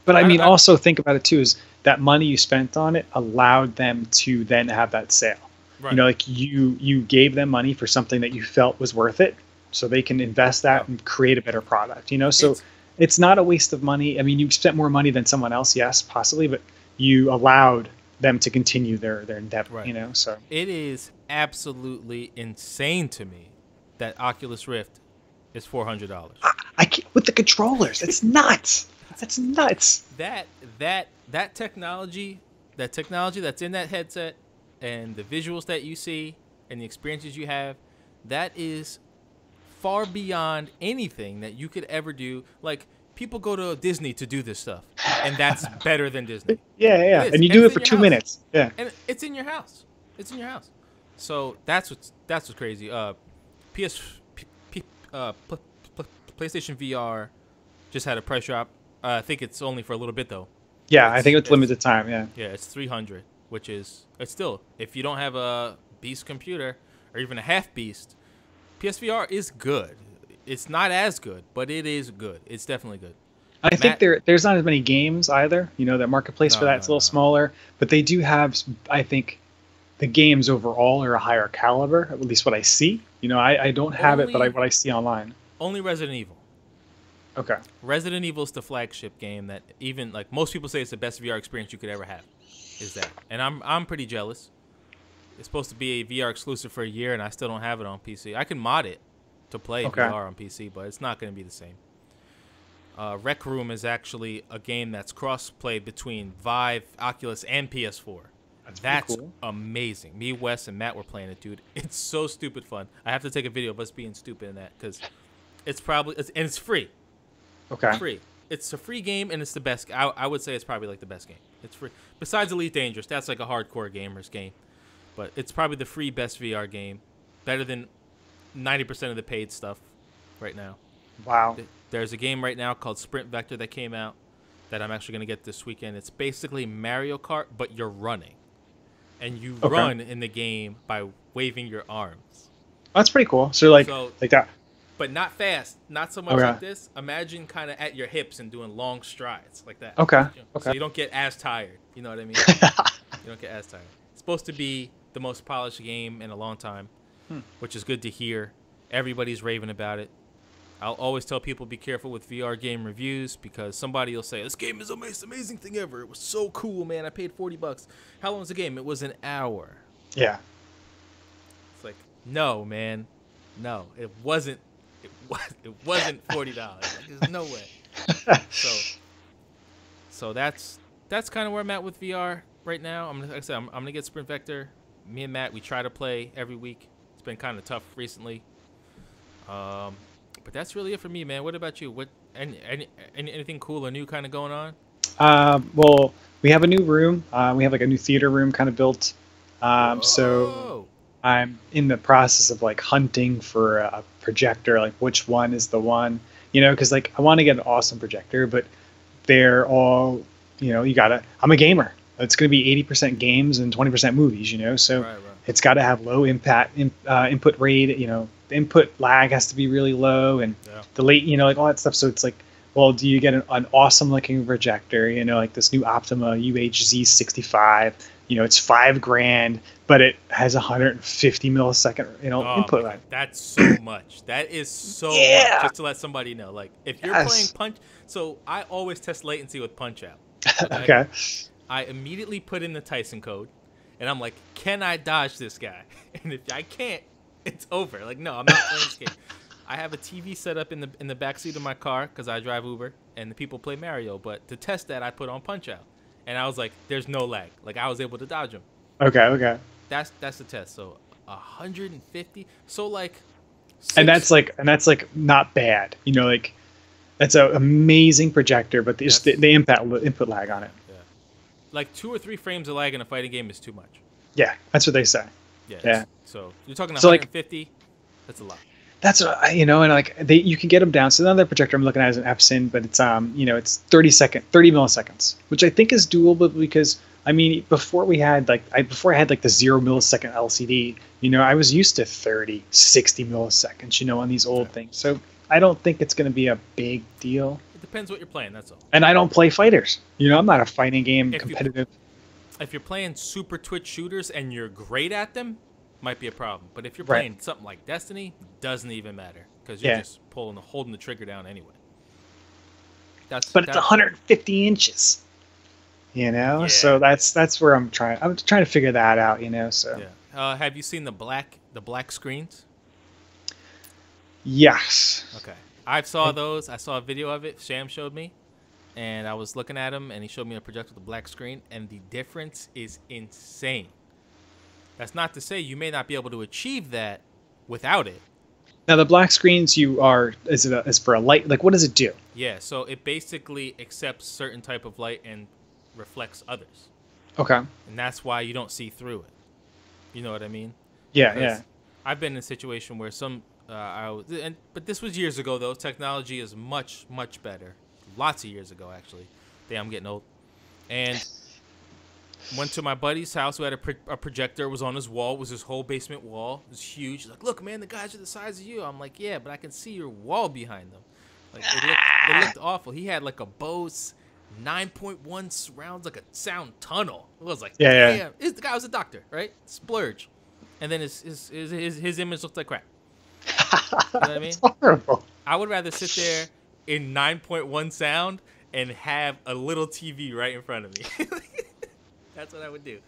But I mean, also think about it too. Is that money you spent on it allowed them to then have that sale? Right. You know, like you gave them money for something that you felt was worth it, so they can invest that and create a better product. You know, so it's not a waste of money. I mean, you spent more money than someone else, yes, possibly, but you allowed them to continue their endeavor. Right. You know, so it is absolutely insane to me that Oculus Rift is $400. I can't, with the controllers. It's nuts. That's nuts. That technology that's in that headset and the visuals that you see and the experiences you have, that is far beyond anything that you could ever do. Like people go to Disney to do this stuff, and that's better than Disney. Yeah. And you do it for 2 minutes. Yeah. And it's in your house. It's in your house. So that's what's crazy. PlayStation VR just had a price drop. I think it's only for a little bit though. Yeah, I think it's limited time. Yeah. Yeah, it's $300, which is it's still, if you don't have a beast computer or even a half beast, PSVR is good. It's not as good, but it is good. It's definitely good. I think there's not as many games either. You know, that marketplace for that's a little smaller, but they do have. I think the games overall are a higher caliber. At least what I see. You know, I don't have it, but what I see online. Only Resident Evil. Okay. Resident Evil is the flagship game that even like most people say it's the best VR experience you could ever have. Is that? And I'm pretty jealous. It's supposed to be a VR exclusive for a year, and I still don't have it on PC. I can mod it to play VR on PC, but it's not going to be the same. Rec Room is actually a game that's cross-play between Vive, Oculus, and PS4. That's cool. Amazing. Me, Wes, and Matt were playing it, dude. It's so stupid fun. I have to take a video of us being stupid in that because it's free. Okay. Free. It's a free game, and it's the best. I would say it's probably like the best game. It's free. Besides Elite Dangerous, that's like a hardcore gamer's game. But it's probably the free best VR game. Better than 90% of the paid stuff right now. Wow. There's a game right now called Sprint Vector that came out that I'm actually going to get this weekend. It's basically Mario Kart, but you're running. And you run in the game by waving your arms. That's pretty cool. So like that. But not fast. Not so much like this. Imagine kind of at your hips and doing long strides like that. Okay. So you don't get as tired. You know what I mean? You don't get as tired. It's supposed to be the most polished game in a long time, which is good to hear. Everybody's raving about it. I'll always tell people be careful with VR game reviews because somebody will say, this game is the most amazing thing ever. It was so cool, man. I paid $40. How long was the game? It was an hour. Yeah. It's like, no, man. No, it wasn't. It wasn't $40. Like, there's no way. So that's kind of where I'm at with VR right now. Like I said, I'm gonna get Sprint Vector. Me and Matt, we try to play every week. It's been kind of tough recently. But that's really it for me, man. What about you? What anything cool or new kind of going on? Well, we have a new room. We have like a new theater room kind of built. So I'm in the process of like hunting for a projector, like which one is the one, you know, because like I want to get an awesome projector, but they're all, you know, I'm a gamer. It's going to be 80% games and 20% movies, you know, so it's got to have low impact input rate, you know, the input lag has to be really low and the late, you know, like all that stuff. So it's like, well, do you get an awesome looking projector, you know, like this new Optima UHZ65, you know, it's $5,000, but it has 150 millisecond, you know, input lag. That's so much. That is so much. Just to let somebody know, like if you're playing Punch, so I always test latency with Punch Out. Okay? I immediately put in the Tyson code, and I'm like, can I dodge this guy? And if I can't, it's over. Like, no, I'm not playing this game. I have a TV set up in the backseat of my car because I drive Uber, and the people play Mario. But to test that, I put on Punch Out, and I was like, there's no lag. Like, I was able to dodge him. Okay, okay. That's the test. So 150. So like, And that's like not bad. You know, like that's an amazing projector, but the input lag on it. Yeah. Like 2 or 3 frames of lag in a fighting game is too much. Yeah, that's what they say. Yeah. So you're talking 150. Like, that's a lot. That's and like you can get them down. So another projector I'm looking at is an Epson, but it's it's 30 milliseconds, which I think is doable because I mean before I had like the 0 millisecond LCD, I was used to 30, 60 milliseconds, on these old things. So I don't think it's going to be a big deal. It depends what you're playing. That's all. And I don't play fighters. I'm not a fighting game competitive. If you're playing super Twitch shooters and you're great at them, might be a problem. But if you're playing something like Destiny, doesn't even matter because you're just holding the trigger down anyway. It's 150 inches. So that's where I'm trying to figure that out. So have you seen the black screens? Yes. Okay, I saw those. I saw a video of it. Sham showed me, and I was looking at him, and he showed me a projector with a black screen, and the difference is insane. That's not to say you may not be able to achieve that without it. Now the black screens is for a light. Like what does it do? Yeah, so it basically accepts certain type of light and reflects others. Okay. And that's why you don't see through it. You know what I mean? Yeah, yeah. I've been in a situation where but this was years ago though. Technology is much, much better. Lots of years ago actually. Damn, I'm getting old. And went to my buddy's house who had a projector. It was on his wall. It was his whole basement wall. It was huge. He's like, look, man, the guys are the size of you. I'm like, yeah, but I can see your wall behind them. Like it looked awful. He had like a Bose 9.1 surrounds, like a sound tunnel. It was like, damn. The guy was a doctor, right? Splurge. And then his image looked like crap. You know what I mean? It's horrible. I would rather sit there in 9.1 sound and have a little TV right in front of me. That's what I would do.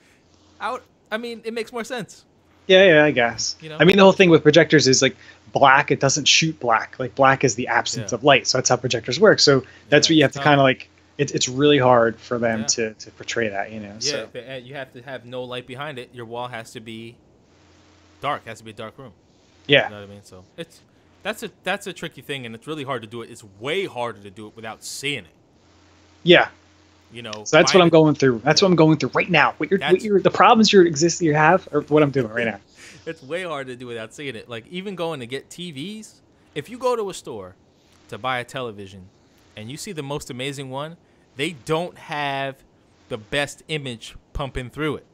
I mean, it makes more sense. Yeah, I guess. I mean, the whole thing with projectors is like black. It doesn't shoot black. Like black is the absence of light. So that's how projectors work. So that's what you have to kind of like. It's really hard for them to portray that. Yeah, so. You have to have no light behind it. Your wall has to be dark. It has to be a dark room. Yeah. You know what I mean? So that's a tricky thing, and it's really hard to do it. It's way harder to do it without seeing it. Yeah. So that's what I'm going through. That's what I'm going through right now. The problems you have, or what I'm doing right now. It's way hard to do without seeing it. Like even going to get TVs, if you go to a store to buy a television, and you see the most amazing one, they don't have the best image pumping through it.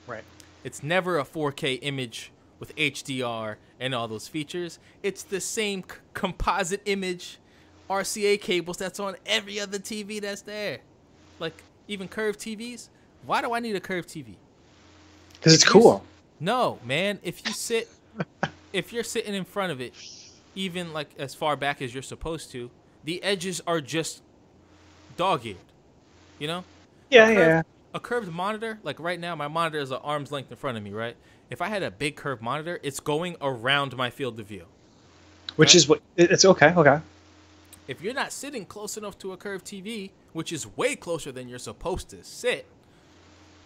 Right. It's never a 4K image with HDR and all those features. It's the same composite image, RCA cables that's on every other TV that's there. Like even curved TVs. Why do I need a curved TV? Because it's cool. No, man. If you're sitting in front of it, even like as far back as you're supposed to, the edges are just dog-eared. Yeah. A curved monitor, like right now, my monitor is an arm's length in front of me, right? If I had a big curved monitor, it's going around my field of view. Which is what it's okay. Okay. If you're not sitting close enough to a curved TV, which is way closer than you're supposed to sit,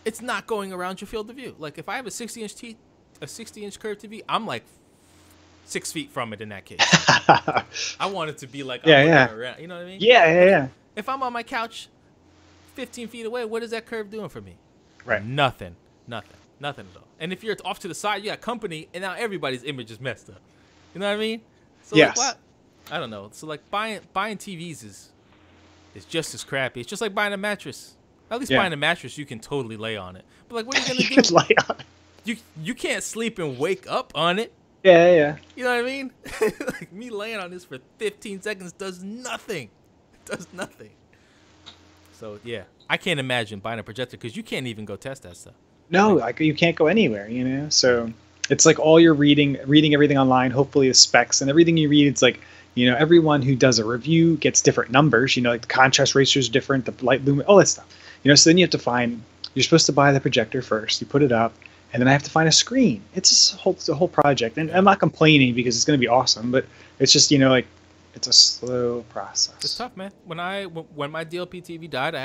it's not going around your field of view. Like if I have a 60-inch curved TV, I'm like 6 feet from it in that case. I want it to be like around. You know what I mean? Yeah. If I'm on my couch 15 feet away, what is that curve doing for me? Right. Nothing at all. And if you're off to the side, you got company, and now everybody's image is messed up. You know what I mean? So yes. Like, what? I don't know. So like buying TVs is just as crappy. It's just like buying a mattress. At least buying a mattress, you can totally lay on it. But like, what are you gonna do? Lay on it. You can't sleep and wake up on it. Yeah. You know what I mean? Like me laying on this for 15 seconds does nothing. It does nothing. So yeah, I can't imagine buying a projector because you can't even go test that stuff. No, like you can't go anywhere. So it's like all you're reading everything online. Hopefully the specs and everything you read. It's like everyone who does a review gets different numbers. Like the contrast ratio is different, the light lumen, all that stuff. So then you have to find. You're supposed to buy the projector first. You put it up. And then I have to find a screen. It's a whole project. And I'm not complaining because it's going to be awesome, but it's just, like it's a slow process. It's tough, man. When my DLP TV died,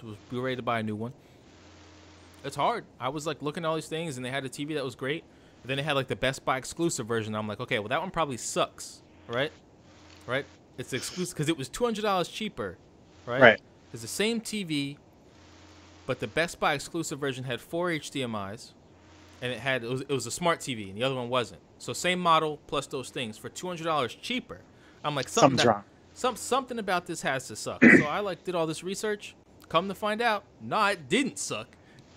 we were ready to buy a new one. It's hard. I was like looking at all these things, and they had a TV that was great. But then they had like the Best Buy exclusive version. I'm like, okay, well that one probably sucks, right? Right? It's exclusive because it was $200 cheaper, right? Right. It's the same TV, but the Best Buy exclusive version had 4 HDMI's, and it was a smart TV, and the other one wasn't. So same model plus those things for $200 cheaper. I'm like, Something's wrong. Something about this has to suck. So I like did all this research. Come to find out, no, it didn't suck,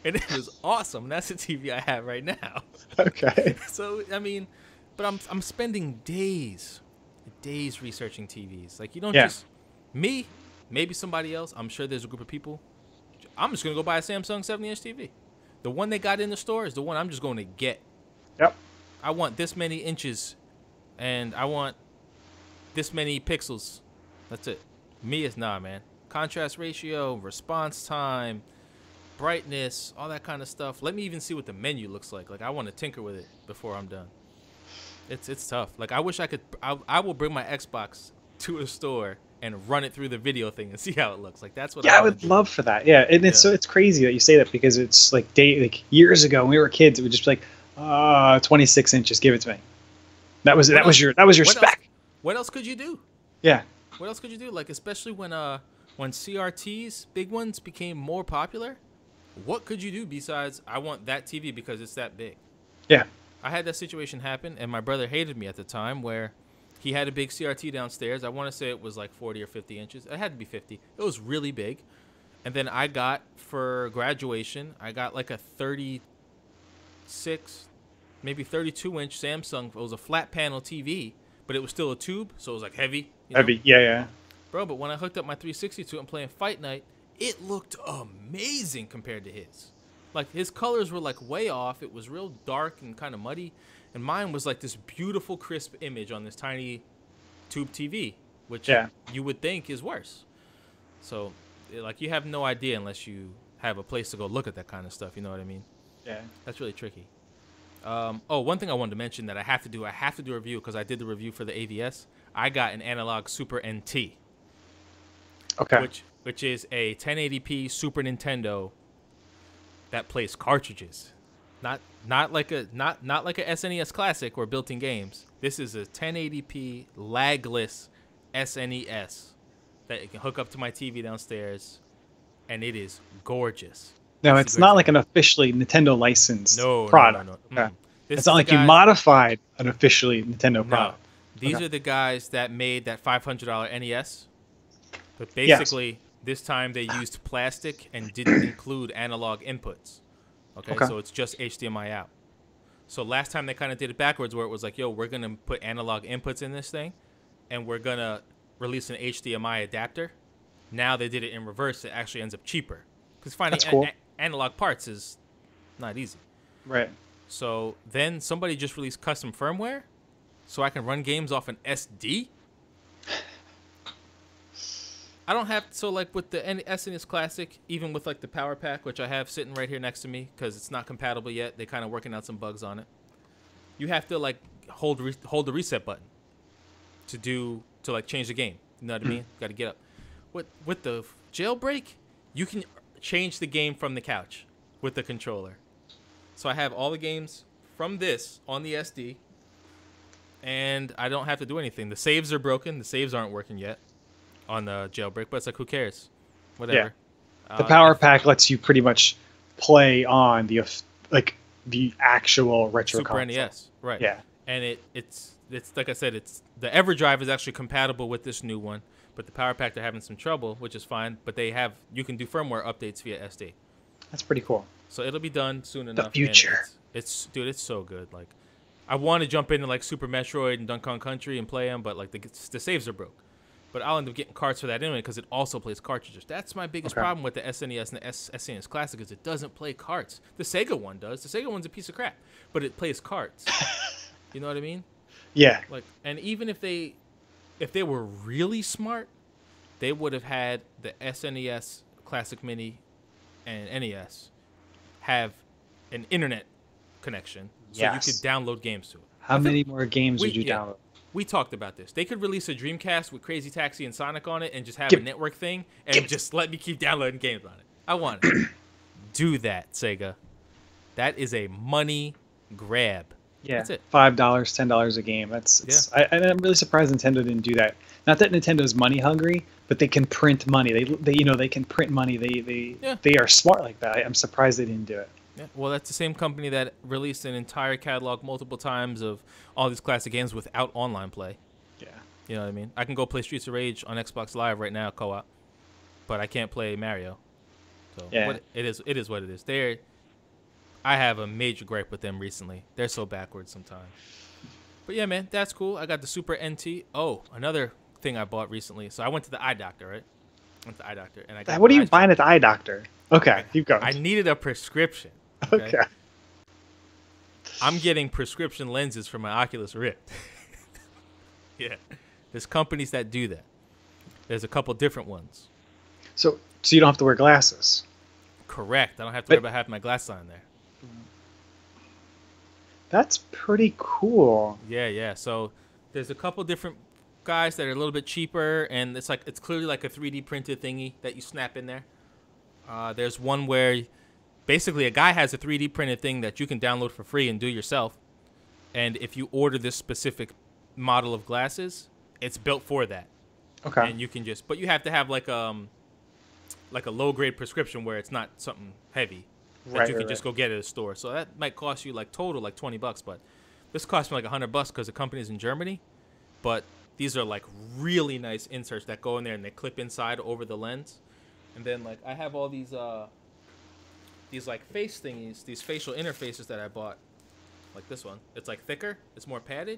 and it was awesome. And that's the TV I have right now. Okay. So I mean, but I'm spending days researching TVs. Like you don't just me, maybe somebody else. I'm sure there's a group of people. I'm just gonna go buy a Samsung 70-inch TV. The one they got in the store is the one I'm just going to get. Yep. I want this many inches, and I want this many pixels. That's it. Me is nah, man. Contrast ratio, response time, brightness, all that kind of stuff. Let me even see what the menu looks like. Like I want to tinker with it before I'm done. It's tough. Like I wish I could. I will bring my Xbox to a store and run it through the video thing and see how it looks. Like that's what. Yeah, I would love for that. Yeah, and it's crazy that you say that because it's like years ago when we were kids, it would just be like, 26 inches, give it to me. That was your spec. What else could you do? Yeah. What else could you do? Like especially when CRTs, big ones, became more popular. What could you do besides I want that TV because it's that big? Yeah. I had that situation happen, and my brother hated me at the time where he had a big CRT downstairs. I want to say it was like 40 or 50 inches. It had to be 50. It was really big. And then I got, for graduation, I got like a 36, maybe 32-inch Samsung. It was a flat panel TV, but it was still a tube, so it was like heavy. Heavy, yeah. Bro, but when I hooked up my 360 to it and playing Fight Night, it looked amazing compared to his. Like, his colors were, like, way off. It was real dark and kind of muddy. And mine was, like, this beautiful, crisp image on this tiny tube TV, which you would think is worse. So, like, you have no idea unless you have a place to go look at that kind of stuff. You know what I mean? Yeah. That's really tricky. One thing I wanted to mention that I have to do a review because I did the review for the AVS. I got an analog Super NT. Okay. Which is a 1080p Super Nintendo that plays cartridges, not like a SNES Classic or built-in games. This is a 1080p lagless SNES that you can hook up to my TV downstairs, and it is gorgeous. No, it's not like an officially Nintendo licensed product. No. Okay. It's not like you modified an officially Nintendo product. These are the guys that made that $500 NES, but basically. Yes. This time they used plastic and didn't include analog inputs. Okay, so it's just HDMI out. So last time they kind of did it backwards where it was like, yo, we're going to put analog inputs in this thing and we're going to release an HDMI adapter. Now they did it in reverse. It actually ends up cheaper. Because finding analog parts is not easy. Right. So then somebody just released custom firmware so I can run games off an SD. I don't have like with the SNES Classic, even with like the power pack, which I have sitting right here next to me because it's not compatible yet. They're kind of working out some bugs on it. You have to like hold the reset button to like change the game. You know what I mean? Got to get up. With the jailbreak, you can change the game from the couch with the controller. So I have all the games from this on the SD, and I don't have to do anything. The saves are broken. The saves aren't working yet on the jailbreak, but it's like, who cares? Whatever. Yeah. The power pack lets you pretty much play on the actual retro Super console. NES, right? Yeah. And it's like I said, it's the EverDrive is actually compatible with this new one, but the power pack they're having some trouble, which is fine. But you can do firmware updates via SD. That's pretty cool. So it'll be done soon enough. The future. It's so good. Like, I want to jump into like Super Metroid and Donkey Kong Country and play them, but like the saves are broke. But I'll end up getting cards for that anyway because it also plays cartridges. That's my biggest problem with the SNES and the SNES Classic is it doesn't play carts. The Sega one does. The Sega one's a piece of crap, but it plays carts. You know what I mean? Yeah. Like, and even if they were really smart, they would have had the SNES Classic Mini and NES have an internet connection so you could download games to it. How many more games would you download? We talked about this. They could release a Dreamcast with Crazy Taxi and Sonic on it and just have a network thing and just let me keep downloading games on it. I want it. do that, Sega. That is a money grab. Yeah, that's it. $5, $10 a game. I'm really surprised Nintendo didn't do that. Not that Nintendo's money hungry, but they can print money. They can print money. They are smart like that. I'm surprised they didn't do it. Yeah, well, that's the same company that released an entire catalog multiple times of all these classic games without online play. Yeah. You know what I mean? I can go play Streets of Rage on Xbox Live right now, co-op, but I can't play Mario. So yeah. It is what it is. I have a major gripe with them recently. They're so backwards sometimes. But yeah, man, that's cool. I got the Super NT. Oh, another thing I bought recently. So I went to the eye doctor, right? And I got what are you buying at the eye doctor? Okay, keep going. I needed a prescription. Okay. I'm getting prescription lenses for my Oculus Rift. Yeah. There's companies that do that. There's a couple different ones. So you don't have to wear glasses. Correct. I don't have to worry about having my glasses on there. That's pretty cool. Yeah. So there's a couple different guys that are a little bit cheaper, and it's clearly like a 3D printed thingy that you snap in there. There's one where basically a guy has a 3D printed thing that you can download for free and do yourself. And if you order this specific model of glasses, it's built for that. Okay. And you can but you have to have like a low grade prescription where it's not something heavy that you can just go get at a store. So that might cost you total $20, but this cost me $100 because the company's in Germany. But these are really nice inserts that go in there and they clip inside over the lens. And then I have all these face thingies, these facial interfaces that I bought. Like this one. It's thicker, it's more padded,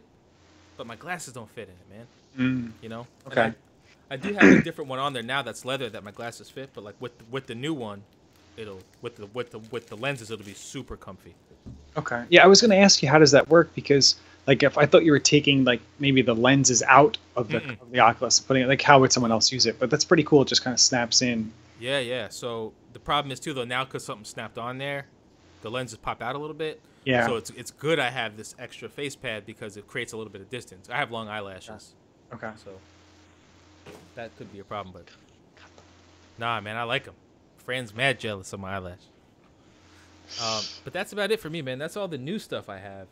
but my glasses don't fit in it, man. You know? Okay. And I do have a different one on there now that's leather that my glasses fit, but with the new one, it'll with the lenses it'll be super comfy. Okay. Yeah, I was going to ask you how does that work, because if I thought you were taking maybe the lenses out of the Oculus and putting it, how would someone else use it? But that's pretty cool. It just kind of snaps in. Yeah. So the problem is too though, now because something snapped on there, the lenses pop out a little bit. Yeah. So it's good I have this extra face pad because it creates a little bit of distance. I have long eyelashes. Okay. So that could be a problem, but nah, man, I like them. Fran's mad jealous of my eyelash. But that's about it for me, man. That's all the new stuff I have.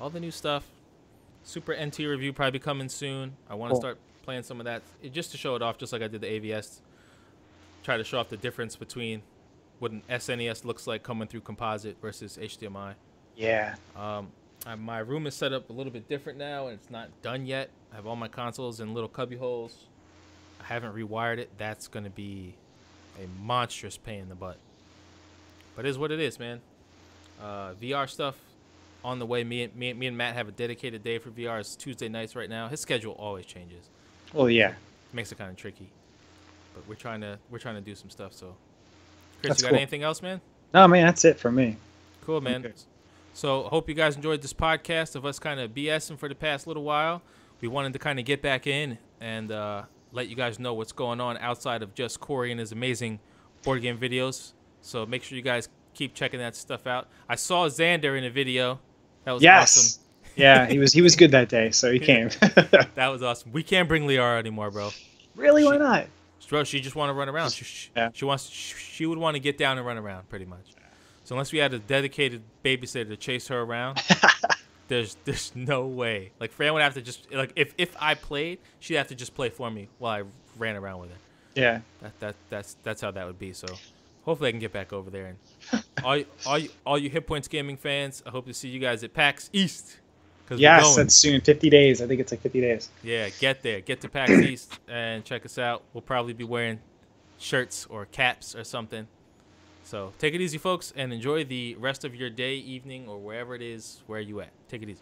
All the new stuff. Super NT review probably coming soon. I want to start playing some of that just to show it off, just like I did the AVS. Try to show off the difference between what an SNES looks like coming through composite versus HDMI. Yeah. My room is set up a little bit different now, and it's not done yet. I have all my consoles in little cubby holes. I haven't rewired it. That's going to be a monstrous pain in the butt. But it is what it is, man. VR stuff on the way. Me and Matt have a dedicated day for VR. It's Tuesday nights right now. His schedule always changes. Well, yeah. It makes it kind of tricky. But we're trying to do some stuff. So, Chris, That's you got cool. anything else, man? No, man, that's it for me. Cool, man. Okay. So, hope you guys enjoyed this podcast of us kind of BSing for the past little while. We wanted to kind of get back in and let you guys know what's going on outside of just Corey and his amazing board game videos. So make sure you guys keep checking that stuff out. I saw Xander in a video. That was awesome. Yeah, he was good that day, so he came. That was awesome. We can't bring Liara anymore, bro. Really? Why not? Bro, she just want to run around. She would want to get down and run around pretty much. So unless we had a dedicated babysitter to chase her around, there's no way. Fran would have to just if I played, she'd have to just play for me while I ran around with her. Yeah. That's how that would be. So hopefully I can get back over there. And all you Hit Points Gaming fans, I hope to see you guys at PAX East. Yes, that's soon. 50 days. I think it's 50 days. Yeah, get there. Get to PAX East and check us out. We'll probably be wearing shirts or caps or something. So take it easy, folks, and enjoy the rest of your day, evening, or wherever it is where you at. Take it easy.